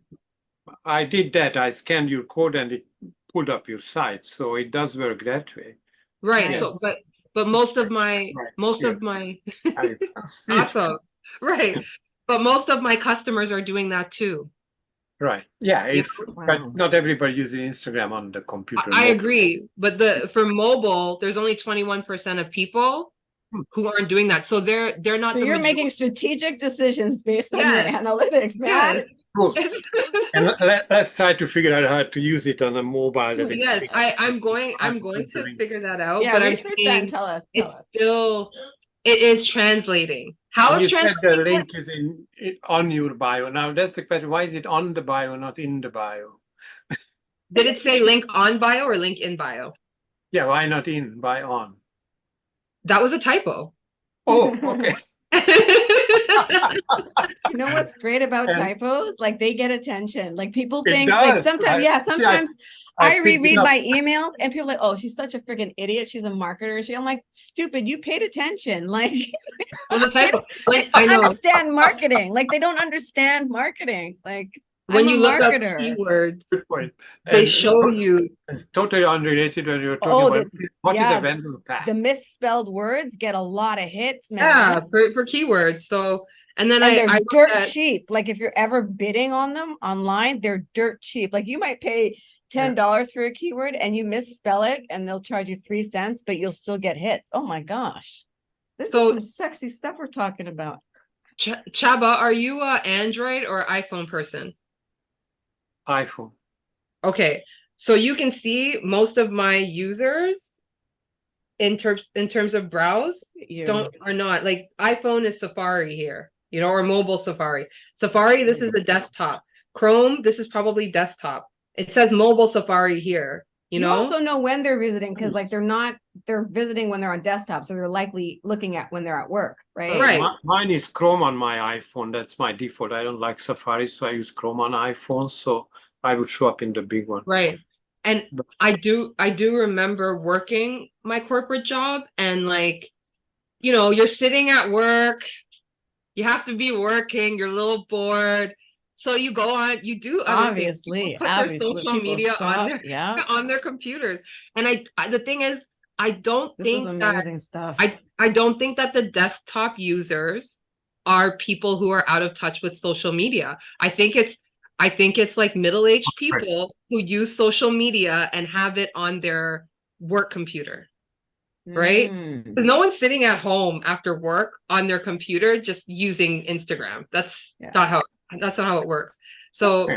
I did that. I scanned your code and it pulled up your site, so it does work that way. Right. Nice. So, but most of my I see. awesome. Right. But most of my customers are doing that too. Right. Yeah. You But Wow. not everybody uses Instagram on the computer. I Most- agree. But for mobile, there's only 21% of people who aren't doing that. So they're not So the you're majority. making strategic decisions based on your Yes. analytics, man. Yes. Cool. And let's try to figure out how to use it on a mobile. That Yes, is I'm going to figure that out, Yeah, but I'm research that and saying tell us. it's still, it is translating. How And is you said the translating? link is on your bio. Now that's the question. Why is it on the bio, not in the bio? Did it say link on bio or link in bio? Yeah, why not in, by on? That was a typo. Oh, okay. You know what's great about And typos? Like they get attention. Like people it think, like does. sometimes, See, sometimes I I picked it reread up. my emails and people are like, oh, she's such a freaking idiot. She's a marketer. I'm like, stupid, you paid attention. Like It was a they typo. don't I know. understand marketing. Like they don't understand marketing. Like When I'm a you look up marketer. keywords, Good point. they And show you. it's totally unrelated when you're talking Oh, about what is yeah, a vendor pack. the misspelled words get a lot of hits, man. Yeah, for keywords. So, and then And they're I dirt looked at, cheap. Like if you're ever bidding on them online, they're dirt cheap. Like you might pay $10 for a keyword and you misspell it and they'll charge you 3 cents, but you'll still get hits. Oh my gosh. This is So- some sexy stuff we're talking about. Chaba, are you a Android or iPhone person? iPhone. Okay, so you can see most of my users in terms of browse are not like iPhone is Safari here, you know, or mobile Safari. Safari, this is a desktop. Chrome, this is probably desktop. It says mobile Safari here, you know. also know when they're visiting because like they're visiting when they're on desktop, so they're likely looking at when they're at work, right? Right. Mine is Chrome on my iPhone. That's my default. I don't like Safari, so I use Chrome on iPhone. So I would show up in the big one. Right. And I do remember working my corporate job and like, you know, you're sitting at work, you have to be working, you're a little bored. So you go on, you do other things. People put their social media on their computers. And the thing is, I don't This is think that amazing stuff. I don't think that the desktop users are people who are out of touch with social media. I think it's like middle-aged people who use social media and have it on their work computer, right? Because no one's sitting at home after work on their computer just using Instagram. That's not how it works. So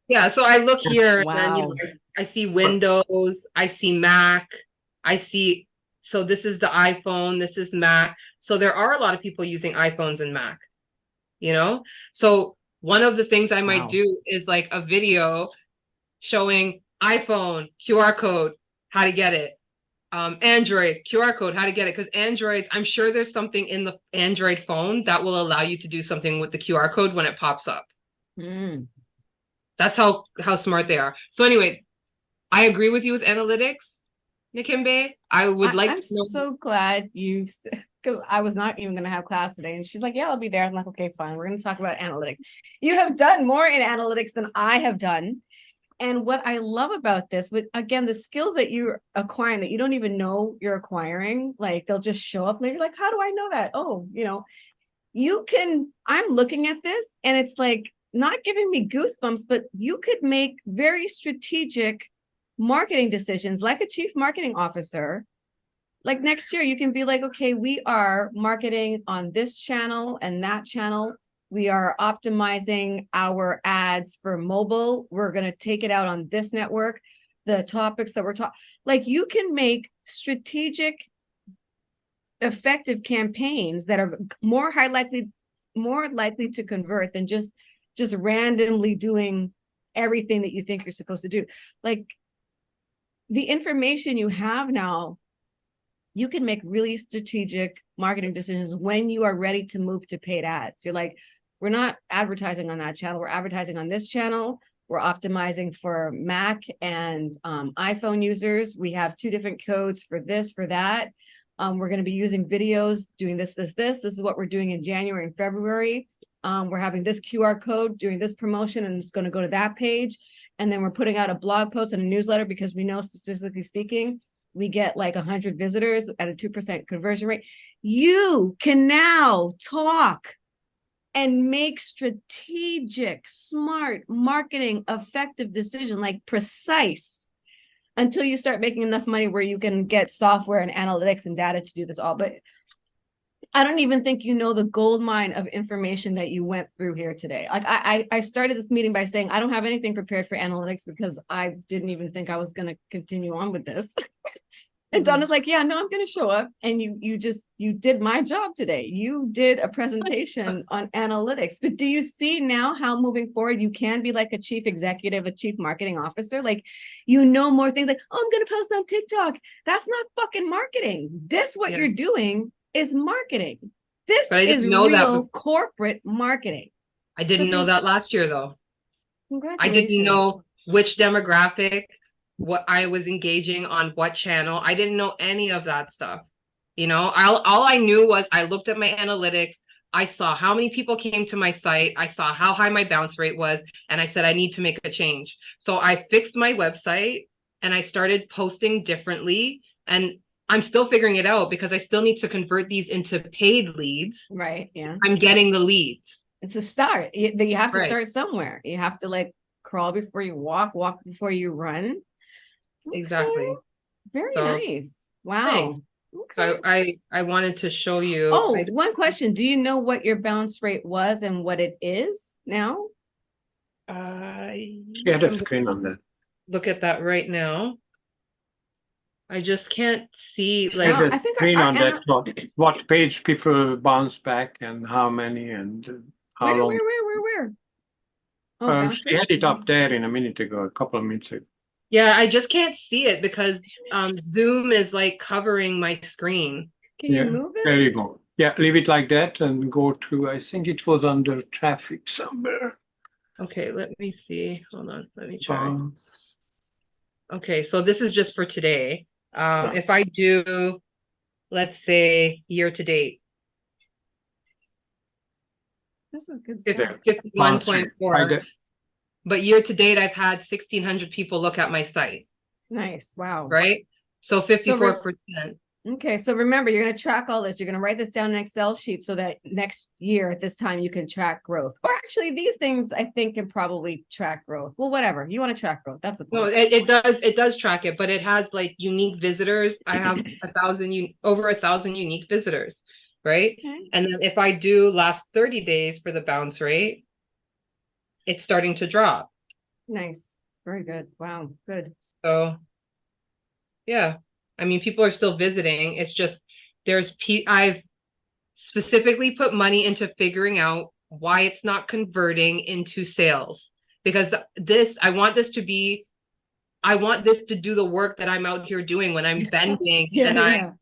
yeah, so I look here and then, you know, I see Windows, I see Mac, so this is the iPhone, this is Mac. So there are a lot of people using iPhones and Mac, you know? So one of the things I might do is like a video showing iPhone, QR code, how to get it. Android, QR code, how to get it. Because Androids, I'm sure there's something in the Android phone that will allow you to do something with the QR code when it pops up. That's how smart they are. So anyway, I agree with you with analytics, Nikimbe. I would like I'm to know. so glad you, because I was not even going to have class today. And she's like, yeah, I'll be there. I'm like, okay, fine. We're going to talk about analytics. You have done more in analytics than I have done. And what I love about this, but again, the skills that you're acquiring that you don't even know you're acquiring, like they'll just show up later. Like, how do I know that? Oh, you know, I'm looking at this and it's like not giving me goosebumps, but you could make very strategic marketing decisions like a chief marketing officer. Like next year, you can be like, okay, we are marketing on this channel and that channel. We are optimizing our ads for mobile. We're going to take it out on this network. The topics that we're talking, like you can make strategic, effective campaigns that are more likely to convert than just randomly doing everything that you think you're supposed to do. Like the information you have now, you can make really strategic marketing decisions when you are ready to move to paid ads. You're like, we're not advertising on that channel. We're advertising on this channel. We're optimizing for Mac and iPhone users. We have 2 different codes for this, for that. We're going to be using videos, doing this. This is what we're doing in January and February. We're having this QR code, doing this promotion, and it's going to go to that page. And then we're putting out a blog post and a newsletter because we know, statistically speaking, we get like 100 visitors at a 2% conversion rate. You can now talk and make strategic, smart marketing, effective decision, like precise, until you start making enough money where you can get software and analytics and data to do this all. But I don't even think you know the gold mine of information that you went through here today. Like I started this meeting by saying I don't have anything prepared for analytics because I didn't even think I was going to continue on with this. And Donna's like, yeah, no, I'm going to show up. And you did my job today. You did a presentation on analytics. But do you see now how moving forward you can be like a chief executive, a chief marketing officer? Like, you know, more things like, oh, I'm going to post on TikTok. That's not fucking marketing. This, what you're doing is marketing. This is real corporate marketing. I didn't know that last year, though. Congratulations. I didn't know which demographic, what I was engaging on what channel. I didn't know any of that stuff. You know, all I knew was I looked at my analytics. I saw how many people came to my site. I saw how high my bounce rate was. And I said, I need to make a change. So I fixed my website and I started posting differently. And I'm still figuring it out because I still need to convert these into paid leads. Right. Yeah. I'm getting the leads. It's a start. You have to start somewhere. You have to like crawl before you walk before you run. Okay. Exactly. Very nice. Wow. Thanks. Okay. So I wanted to show you. Oh, one question. Do you know what your bounce rate was and what it is now? Yeah, the screen on that. Look at that right now. I just can't see like the screen on that. What page people bounce back and how many and how long. Where? Oh, she had it up there in a minute ago, a couple of minutes ago. Yeah, I just can't see it because Zoom is like covering my screen. Can you move it? There you go. Yeah, leave it like that and go to, I think it was under traffic somewhere. Okay, let me see. Hold on, let me try. Okay, so this is just for today. If I do, let's say year to date. This is good stuff. 51.4. But year to date, I've had 1,600 people look at my site. Nice. Wow. Right? So 54%. Okay. So remember, you're going to track all this. You're going to write this down in an Excel sheet so that next year at this time, you can track growth. Or actually, these things I think can probably track growth. Well, whatever. You want to track growth. That's the point. No, it does track it, but it has like unique visitors. I have over 1,000 unique visitors. Right? Okay. And then if I do last 30 days for the bounce rate, it's starting to drop. Nice. Very good. Wow. Good. So, yeah. I mean, people are still visiting. It's just I've specifically put money into figuring out why it's not converting into sales. Because I want this to do the work that I'm out here doing when I'm bending I'm,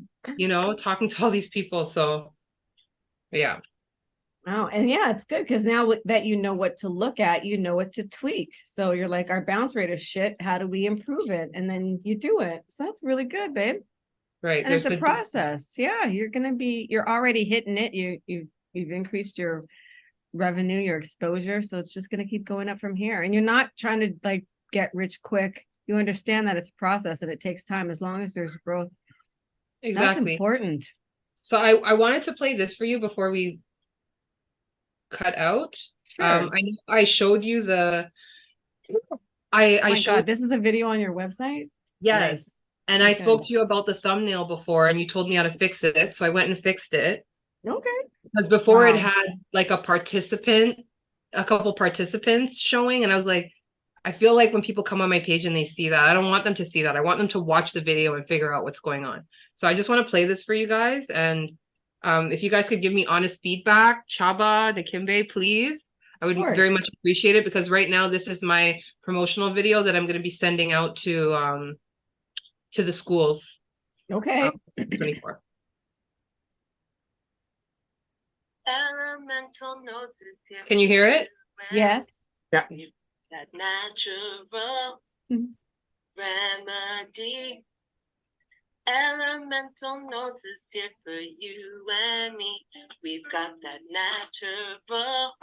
talking to all these people. So, yeah. Wow. And yeah, it's good because now that you know what to look at, you know what to tweak. So you're like, our bounce rate is shit. How do we improve it? And then you do it. So that's really good, babe. Right. And it's a process. Yeah. You're already hitting it. You've increased your revenue, your exposure. So it's just going to keep going up from here. And you're not trying to like get rich quick. You understand that it's a process and it takes time as long as there's growth. Exactly. That's important. So I wanted to play this for you before we cut out. Sure. I showed you the God, this is a video on your website? Yes. Nice. And I spoke to you about the thumbnail before and you told me how to fix it. So I went and fixed it. Okay. Because before it had like a couple participants showing, and I was like, I feel like when people come on my page and they see that, I don't want them to see that. I want them to watch the video and figure out what's going on. So I just want to play this for you guys. And if you guys could give me honest feedback, Chaba, Dikembe, please. I would very much appreciate it because right now this is my promotional video that I'm going to be sending out to the schools. Okay. 24. Elemental notes is here. Can you hear it? Yes. Yeah. That natural remedy. Elemental notes is here for you and me. We've got that natural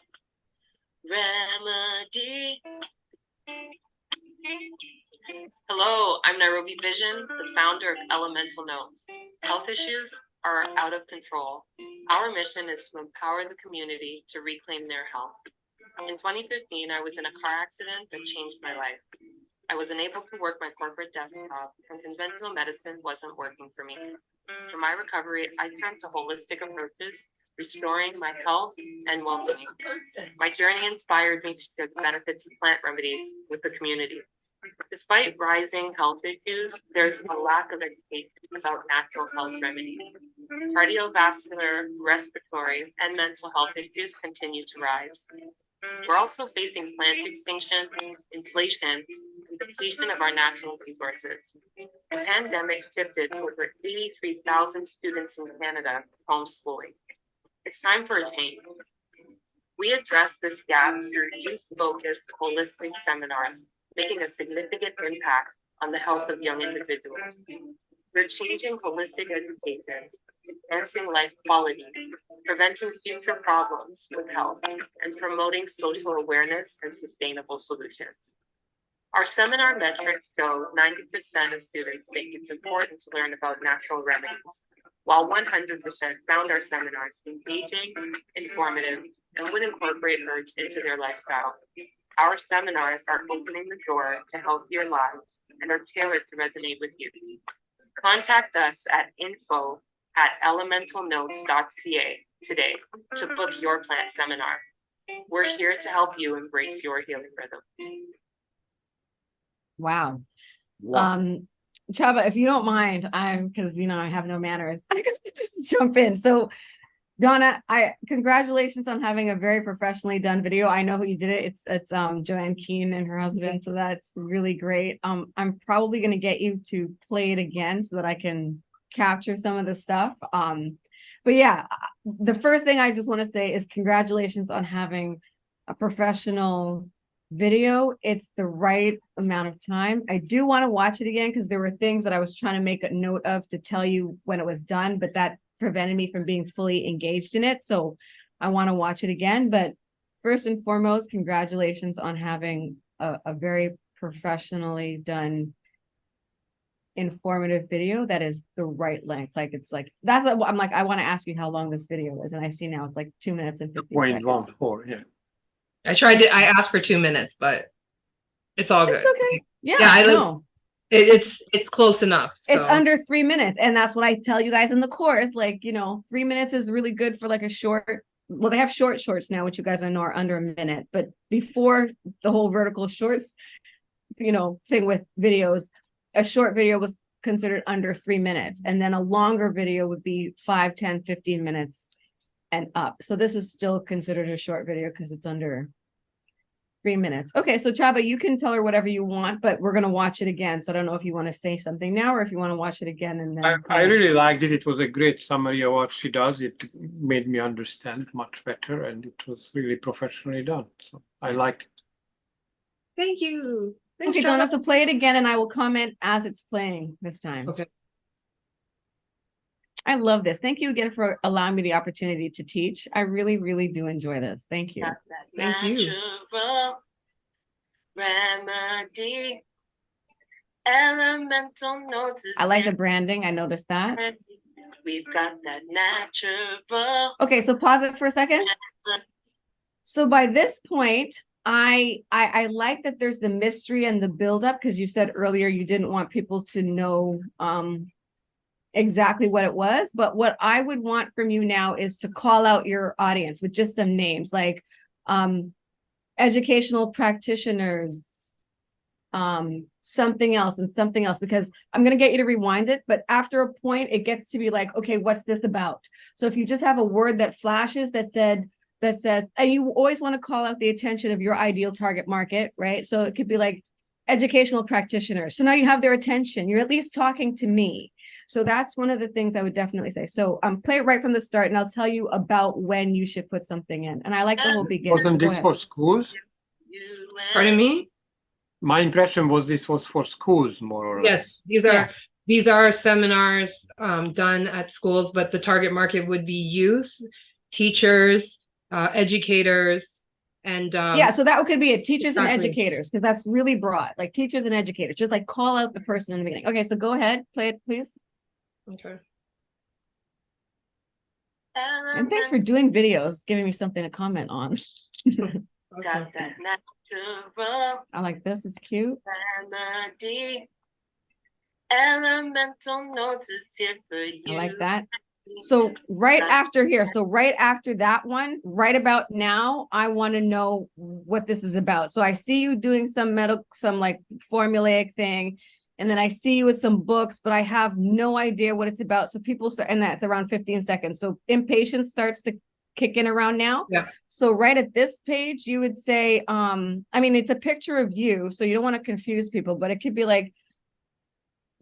remedy. Hello, I'm Nairobi Vision, the founder of Elemental Notes. Health issues are out of control. Our mission is to empower the community to reclaim their health. In 2015, I was in a car accident that changed my life. I was unable to work my corporate desk job, and conventional medicine wasn't working for me. For my recovery, I turned to holistic approaches, restoring my health and well-being. My journey inspired me to share the benefits of plant remedies with the community. Despite rising health issues, there's a lack of education about natural health remedies. Cardiovascular, respiratory, and mental health issues continue to rise. We're also facing plant extinction, inflation, and depletion of our natural resources. The pandemic shifted over 83,000 students in Canada to homeschooling. It's time for a change. We address this gap through youth-focused holistic seminars, making a significant impact on the health of young individuals. We're changing holistic education, enhancing life quality, preventing future problems with health, and promoting social awareness and sustainable solutions. Our seminar metrics show 90% of students think it's important to learn about natural remedies, while 100% found our seminars engaging, informative, and would incorporate herbs into their lifestyle. Our seminars are opening the door to healthier lives and are tailored to resonate with you. Contact us at info@elementalnotes.ca today to book your plant seminar. We're here to help you embrace your healing rhythm. Wow. Wow. Chava, if you don't mind, because I have no manners, I can just jump in. So Donna, congratulations on having a very professionally done video. I know who you did it. It's Joanne Keene and her husband, so that's really great. I'm probably going to get you to play it again so that I can capture some of the stuff. But yeah, the first thing I just want to say is congratulations on having a professional video. It's the right amount of time. I do want to watch it again because there were things that I was trying to make a note of to tell you when it was done, but that prevented me from being fully engaged in it. So I want to watch it again. But first and foremost, congratulations on having a very professionally done informative video that is the right length. Like I'm like, I want to ask you how long this video is. And I see now it's like 2 minutes and 15 seconds. 0.14, yeah. I asked for 2 minutes, but it's all good. It's okay. Yeah, I know. know. It's close enough. So. It's under 3 minutes. And that's what I tell you guys in the course. Like, 3 minutes is really good for like a short. Well, they have shorts now, which you guys know are under a minute. But before the whole vertical shorts, thing with videos, a short video was considered under 3 minutes. And then a longer video would be 5, 10, 15 minutes and up. So this is still considered a short video because it's under 3 minutes. Okay, so Chaba, you can tell her whatever you want, but we're going to watch it again. So I don't know if you want to say something now or if you want to watch it again. And then I really liked it. It was a great summary of what she does. It made me understand much better, and it was really professionally done. So I liked it. Thank you. Thanks, okay, Donna, so play it again and I will comment as it's playing this time. Okay. I love this. Thank you again for allowing me the opportunity to teach. I really, really do enjoy this. Thank you. Thank you. Remedy, elemental notes. I like the branding. I noticed that. We've got that natural. Okay, so pause it for a second. So by this point, I like that there's the mystery and the buildup because you said earlier you didn't want people to know exactly what it was. But what I would want from you now is to call out your audience with just some names like educational practitioners, something else and something else, because I'm going to get you to rewind it. But after a point, it gets to be like, okay, what's this about? So if you just have a word that flashes that says, and you always want to call out the attention of your ideal target market, right? So it could be like educational practitioners. So now you have their attention. You're at least talking to me. So that's one of the things I would definitely say. So play it right from the start and I'll tell you about when you should put something in. And I like the whole beginning. Wasn't this for schools? Pardon me? My impression was this was for schools more or less. Yes, these are seminars done at schools, but the target market would be youth, teachers, educators, and so that could be it, teachers and educators, because that's really broad, like teachers and educators, just like call out the person in the beginning. Okay, so go ahead, play it, please. Okay. And thanks for doing videos, giving me something to comment on. Got that natural I like this. It's cute. remedy. Elemental notes is here for you. I like that. So right after here, so right after that one, right about now, I want to know what this is about. So I see you doing some like formulaic thing, and then I see you with some books, but I have no idea what it's about. So people start, and that's around 15 seconds. So impatience starts to kick in around now. Yeah. So right at this page, you would say, I mean, it's a picture of you, so you don't want to confuse people, but it could be like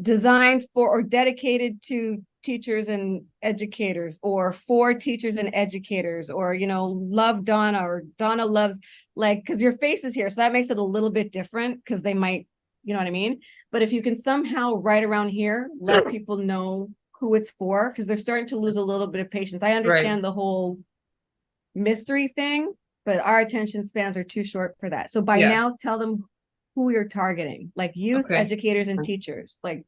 designed for or dedicated to teachers and educators, or for teachers and educators, or love Donna, or Donna loves, like, because your face is here, so that makes it a little bit different, because they might, you know what I mean. But if you can somehow right around here let people know who it's for, because they're starting to lose a little bit of patience. I understand the whole mystery thing, but our attention spans are too short for that. So by now, tell them who you're targeting, like youth, educators, and teachers. Like,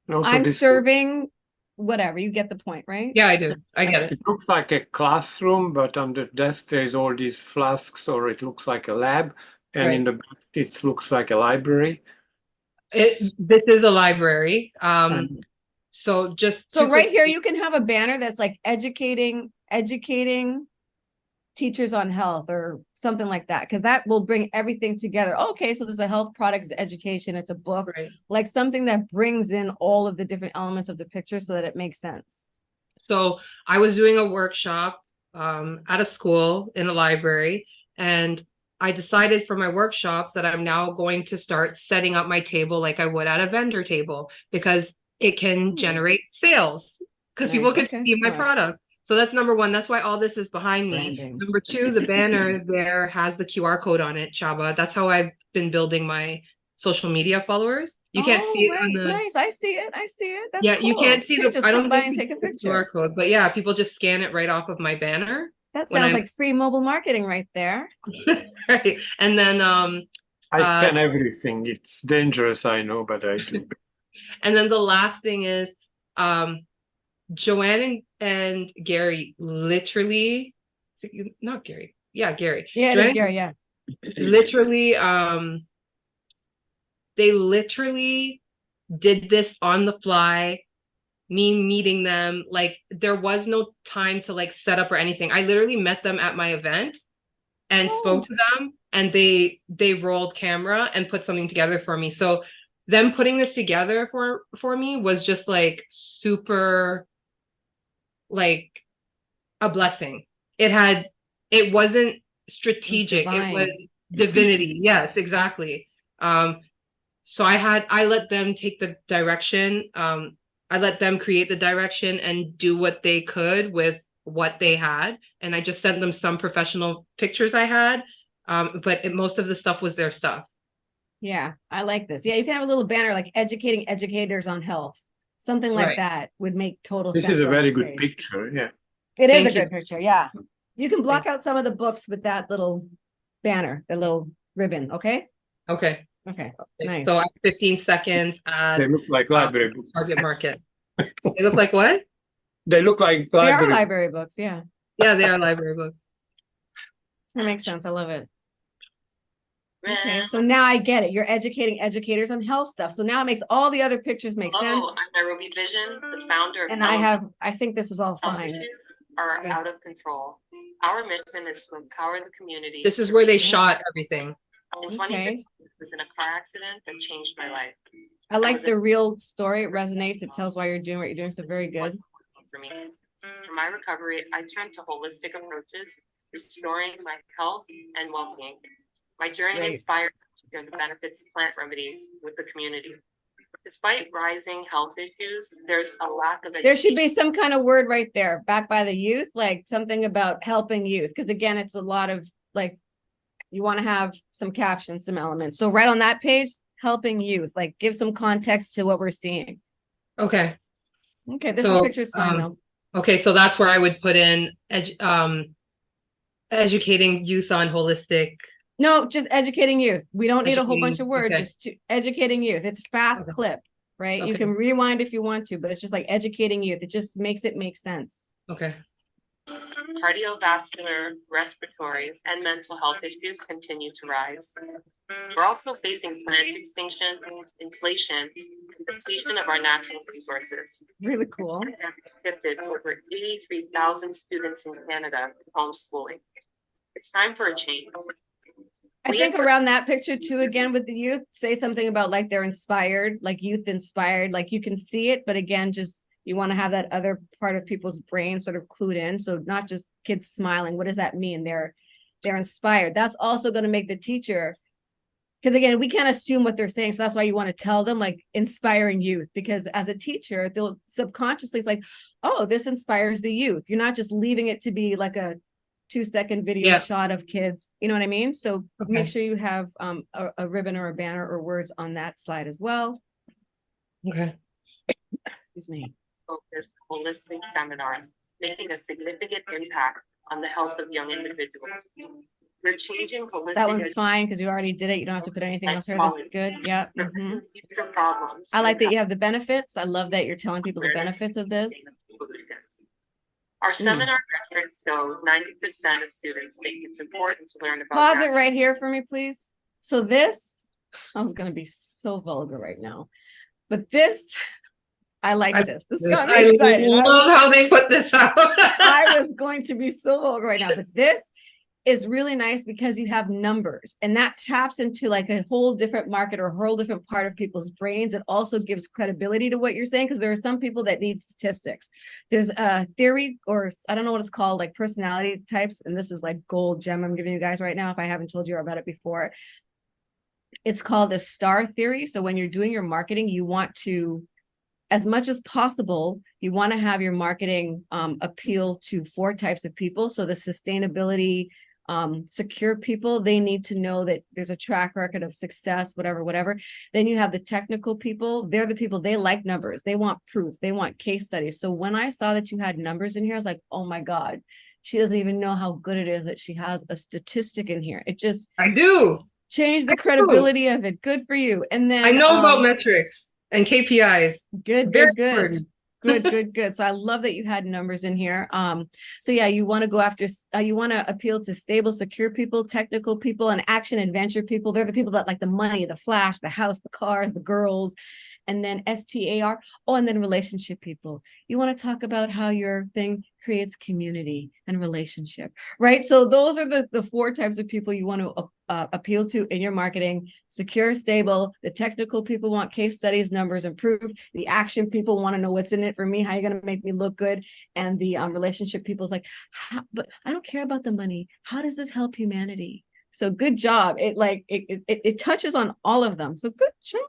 I'm serving whatever, you get the point, right? Yeah, I do. I get it. It looks like a classroom, but on the desk there's all these flasks, or it looks like a lab, and in the back it looks like a library. This is a library. So right here, you can have a banner that's like educating teachers on health, or something like that, because that will bring everything together. Okay, so there's a health product, it's education, it's a book, like something that brings in all of the different elements of the picture so that it makes sense. So I was doing a workshop at a school in a library, and I decided for my workshops that I'm now going to start setting up my table like I would at a vendor table, because it can generate sales, because people can see my product. So that's number one. That's why all this is behind me. Branding. Number two, the banner there has the QR code on it, Chaba. That's how I've been building my social media followers. You can't see it on the nice. I see it. That's cool. you can't see the just I don't come by think and take a picture. QR code, but yeah, people just scan it right off of my banner. That sounds like free mobile marketing right there. Right. And then I scan everything. It's dangerous, I know, but I do. And then the last thing is Joanne and Gary literally, not Gary. Yeah, Gary. Yeah, it is Gary, yeah. Literally, they literally did this on the fly, me meeting them. Like, there was no time to like set up or anything. I literally met them at my event and spoke to them, and they rolled camera and put something together for me. So them putting this together for me was just like super, like, a blessing. It wasn't strategic. It was divinity. Yes, exactly. So I let them take the direction. I let them create the direction and do what they could with what they had. And I just sent them some professional pictures I had. But most of the stuff was their stuff. Yeah, I like this. Yeah, you can have a little banner like educating educators on health. Something like that would make total sense. This is a very good picture. Yeah. It is a good picture. Yeah. You can block out some of the books with that little banner, the little ribbon. Okay. Okay. Nice. So 15 seconds. They look like library books. Target market. They look like what? They look like library. They are library books. Yeah. Yeah, they are library books. That makes sense. I love it. Okay, so now I get it. You're educating educators on health stuff. So now it makes all the other pictures make sense. I'm Nairobi Vision, the founder of And I think this is all fine. Are out of control. Our mission is to empower the community. This is where they shot everything. Okay. Was in a car accident that changed my life. I like the real story. It resonates. It tells why you're doing what you're doing. So very good. For me, for my recovery, I turned to holistic approaches, restoring my health and well-being. My journey inspired to share the benefits of plant remedies with the community. Despite rising health issues, there's a lack of education. There should be some kind of word right there, backed by the youth, like something about helping youth. Because again, it's a lot of like, you want to have some captions, some elements. So right on that page, helping youth, like give some context to what we're seeing. Okay. Okay, this picture is fine though. Okay, so that's where I would put in educating youth on holistic. No, just educating youth. We don't need a whole bunch of words, just educating youth. It's fast clip, right? You can rewind if you want to, but it's just like educating youth. It just makes it make sense. Okay. cardiovascular, respiratory, and mental health issues continue to rise. We're also facing plant extinction, inflation, and depletion of our natural resources. Really cool. Shifted over 83,000 students in Canada to homeschooling. It's time for a change. I We think as- around that picture too, again, with the youth, say something about like they're inspired, like youth inspired, like you can see it, but again, just you want to have that other part of people's brain sort of clued in. So not just kids smiling. What does that mean? They're inspired. That's also going to make the teacher, because again, we can't assume what they're saying. So that's why you want to tell them like inspiring youth, because as a teacher, they'll subconsciously, it's like, oh, this inspires the youth. You're not just leaving it to be like a 2-second video Yeah. shot of kids. You know what I mean? So Okay. make sure you have a ribbon or a banner or words on that slide as well. Okay. Excuse me. Focused holistic seminars making a significant impact on the health of young individuals. We're changing holistic That one's fine because you already did it. You don't have to put anything else here. This is good. Yeah. addressing future problems. I like that you have the benefits. I love that you're telling people the benefits of this. Our seminar metrics show 90% of students think it's important to learn about Pause it natural- right here for me, please. So this, I was going to be so vulgar right now, but this, I like this. This got me I excited. love how they put this out. I was going to be so vulgar right now, but this is really nice because you have numbers and that taps into like a whole different market or a whole different part of people's brains. It also gives credibility to what you're saying because there are some people that need statistics. There's a theory, or I don't know what it's called, like personality types. And this is like gold gem I'm giving you guys right now if I haven't told you about it before. It's called the star theory. So when you're doing your marketing, you want to, as much as possible, you want to have your marketing appeal to 4 types of people. So the sustainability, secure people, they need to know that there's a track record of success, whatever. Then you have the technical people. They're the people, they like numbers. They want proof. They want case studies. So when I saw that you had numbers in here, I was like, oh my God, she doesn't even know how good it is that she has a statistic in here. It just I do. changed the credibility of it. Good for you. And then I know about metrics and KPIs. Good. Very important. Good. So I love that you had numbers in here. So yeah, you want to go after, you want to appeal to stable, secure people, technical people, and action adventure people. They're the people that like the money, the flash, the house, the cars, the girls, and then STAR. Oh, and then relationship people. You want to talk about how your thing creates community and relationship, right? So those are the 4 types of people you want to appeal to in your marketing. Secure, stable. The technical people want case studies, numbers, and proof. The action people want to know what's in it for me. How are you going to make me look good? And the relationship people is like, but I don't care about the money. How does this help humanity? So good job. It touches on all of them. So good job.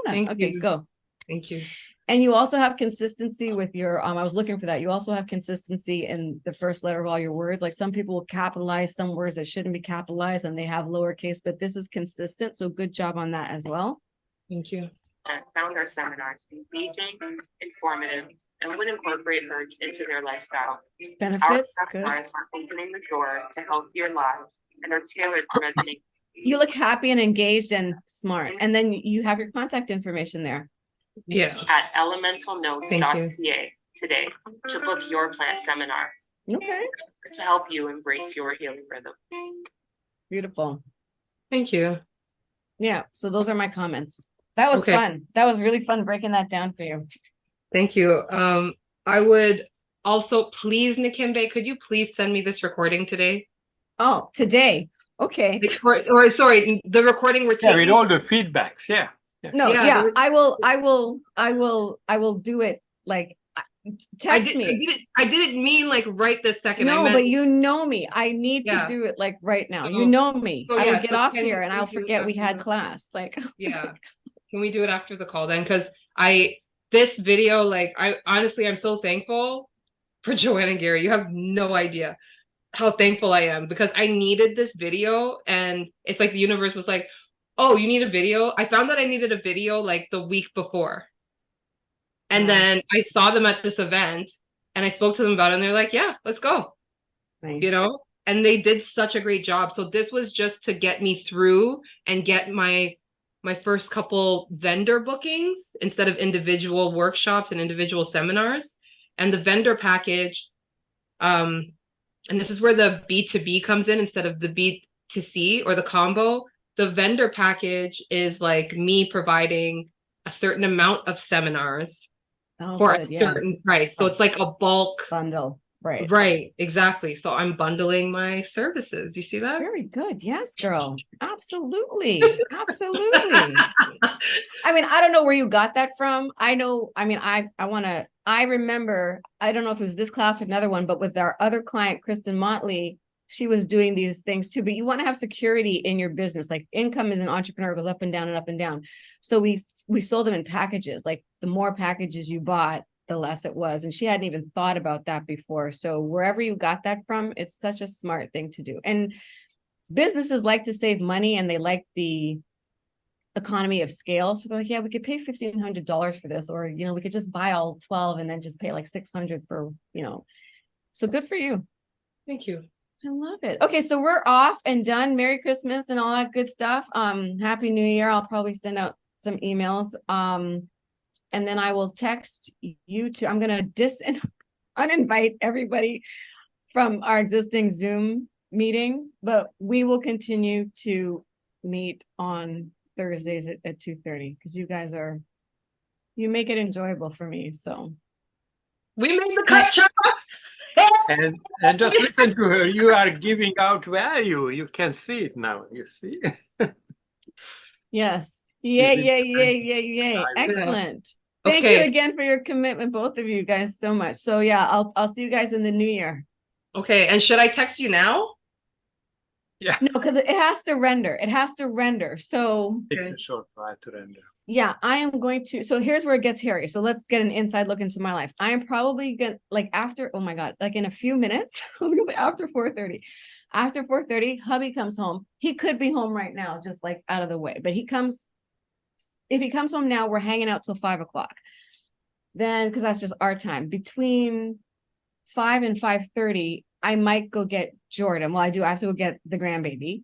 Thank Okay, you. go. Thank you. And you also have consistency with your, I was looking for that. You also have consistency in the first letter of all your words. Like some people will capitalize some words that shouldn't be capitalized and they have lowercase, but this is consistent. So good job on that as well. Thank you. And found our seminars engaging, informative, and would incorporate herbs into their lifestyle. Benefits, Our good. seminars are opening the door to healthier lives and are tailored to resonate. You look happy and engaged and smart. And then you have your contact information there. Yeah. At elementalnotes.ca today to book your plant seminar Okay, to help you embrace your healing rhythm. beautiful. Thank you. Yeah, so those are my comments. That was Okay. fun. That was really fun breaking that down for you. Thank you. I would also please, Nikembe, could you please send me this recording today? Oh, today. Okay. Or sorry, the recording we're Yeah, taking. with all the feedbacks, yeah. No, Yeah, yeah, there- I will do it like text me. I didn't mean like right this second. I No, meant, but you know me. I need to Yeah. do it like right now. So- You know me. so I will yeah, get so off can here you and I'll please do it forget we after had the- class. Like, yeah. Can we do it after the call then? Because this video, like I'm so thankful for Joanne and Gary. You have no idea how thankful I am because I needed this video and it's like the universe was like, oh, you need a video? I found that I needed a video like the week before. And Wow. then I saw them at this event and I spoke to them about it and they're like, yeah, let's go. nice. You know, and they did such a great job. So this was just to get me through and get my first couple vendor bookings instead of individual workshops and individual seminars. And the vendor package and this is where the B2B comes in instead of the B2C or the combo. The vendor package is like me providing a certain amount of seminars Oh, for a good, certain yes. price. So it's like a bulk. Bundle, right. Right, exactly. So I'm bundling my services. You see that? Very good. Yes, girl. Absolutely. Absolutely. I mean, I don't know where you got that from. I know, I mean, I remember, I don't know if it was this class or another one, but with our other client, Kristen Motley, she was doing these things too, but you want to have security in your business. Like income as an entrepreneur goes up and down and up and down. So we sold them in packages. Like the more packages you bought, the less it was. And she hadn't even thought about that before. So wherever you got that from, it's such a smart thing to do. And businesses like to save money and they like the economy of scale. So they're like, yeah, we could pay $1,500 for this, or, you know, we could just buy all 12 and then just pay like 600 for, you know, so good for you. Thank you. I love it. Okay. So we're off and done. Merry Christmas and all that good stuff. Happy New Year. I'll probably send out some emails. And then I will text you to, I'm going to uninvite everybody from our existing Zoom meeting, but we will continue to meet on Thursdays at 2:30 because you make it enjoyable for me. So We made the cut, Chuck. And just listen to her. You are giving out value. You can see it now. You see? yes. Yay, Is it- yay, yay, yay, yay. I will. Excellent. Thank you Okay. again for your commitment, both of you guys, so much. So yeah, I'll see you guys in the new year. Okay. And should I text you now? Yeah. No, because it has to render. It has to render. So It's a short while to render. yeah, I am going to. So here's where it gets hairy. So let's get an inside look into my life. I am probably gonna like after, oh my God, like in a few minutes, I was gonna say after 4:30. After 4:30, hubby comes home. He could be home right now, just like out of the way. But if he comes home now, we're hanging out till 5 o'clock. Then, because that's just our time. Between 5 and 5:30, I might go get Jordan. Well, I do. I have to go get the grandbaby.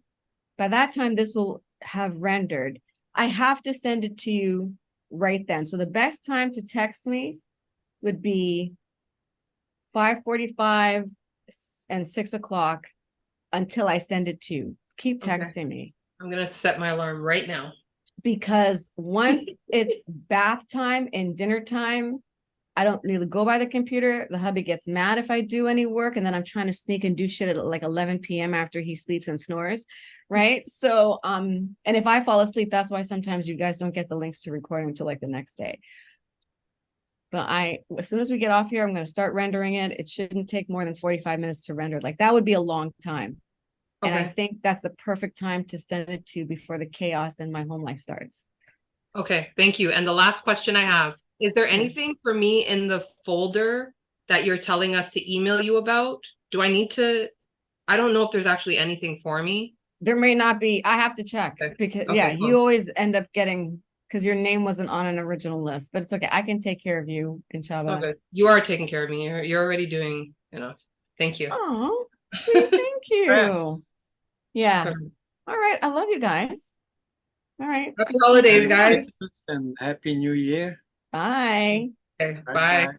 By that time, this will have rendered. I have to send it to you right then. So the best time to text me would be 5:45 and 6 o'clock until I send it to you. Keep Okay. texting me I'm going to set my alarm right now. because once it's bath time and dinner time, I don't really go by the computer. The hubby gets mad if I do any work, and then I'm trying to sneak and do shit at like 11 p.m. after he sleeps and snores, right? So, and if I fall asleep, that's why sometimes you guys don't get the links to recording until like the next day. But as soon as we get off here, I'm going to start rendering it. It shouldn't take more than 45 minutes to render. Like that would be a long time. And I Okay. think that's the perfect time to send it to before the chaos in my home life starts. Okay. Thank you. And the last question I have, is there anything for me in the folder that you're telling us to email you about? Do I need to, I don't know if there's actually anything for me. There may not be. I have to check Okay. because Okay, yeah, cool. you always end up getting because your name wasn't on an original list, but it's okay. I can take care of you, inshallah. Okay. You are taking care of me. You're already doing enough. Thank you. Oh, sweet. Thank you. Yes. Yeah. Okay. All right. I love you guys. All right. Happy holidays, Merry guys. Christmas and Happy New Year. Bye. Okay, Bye bye. bye.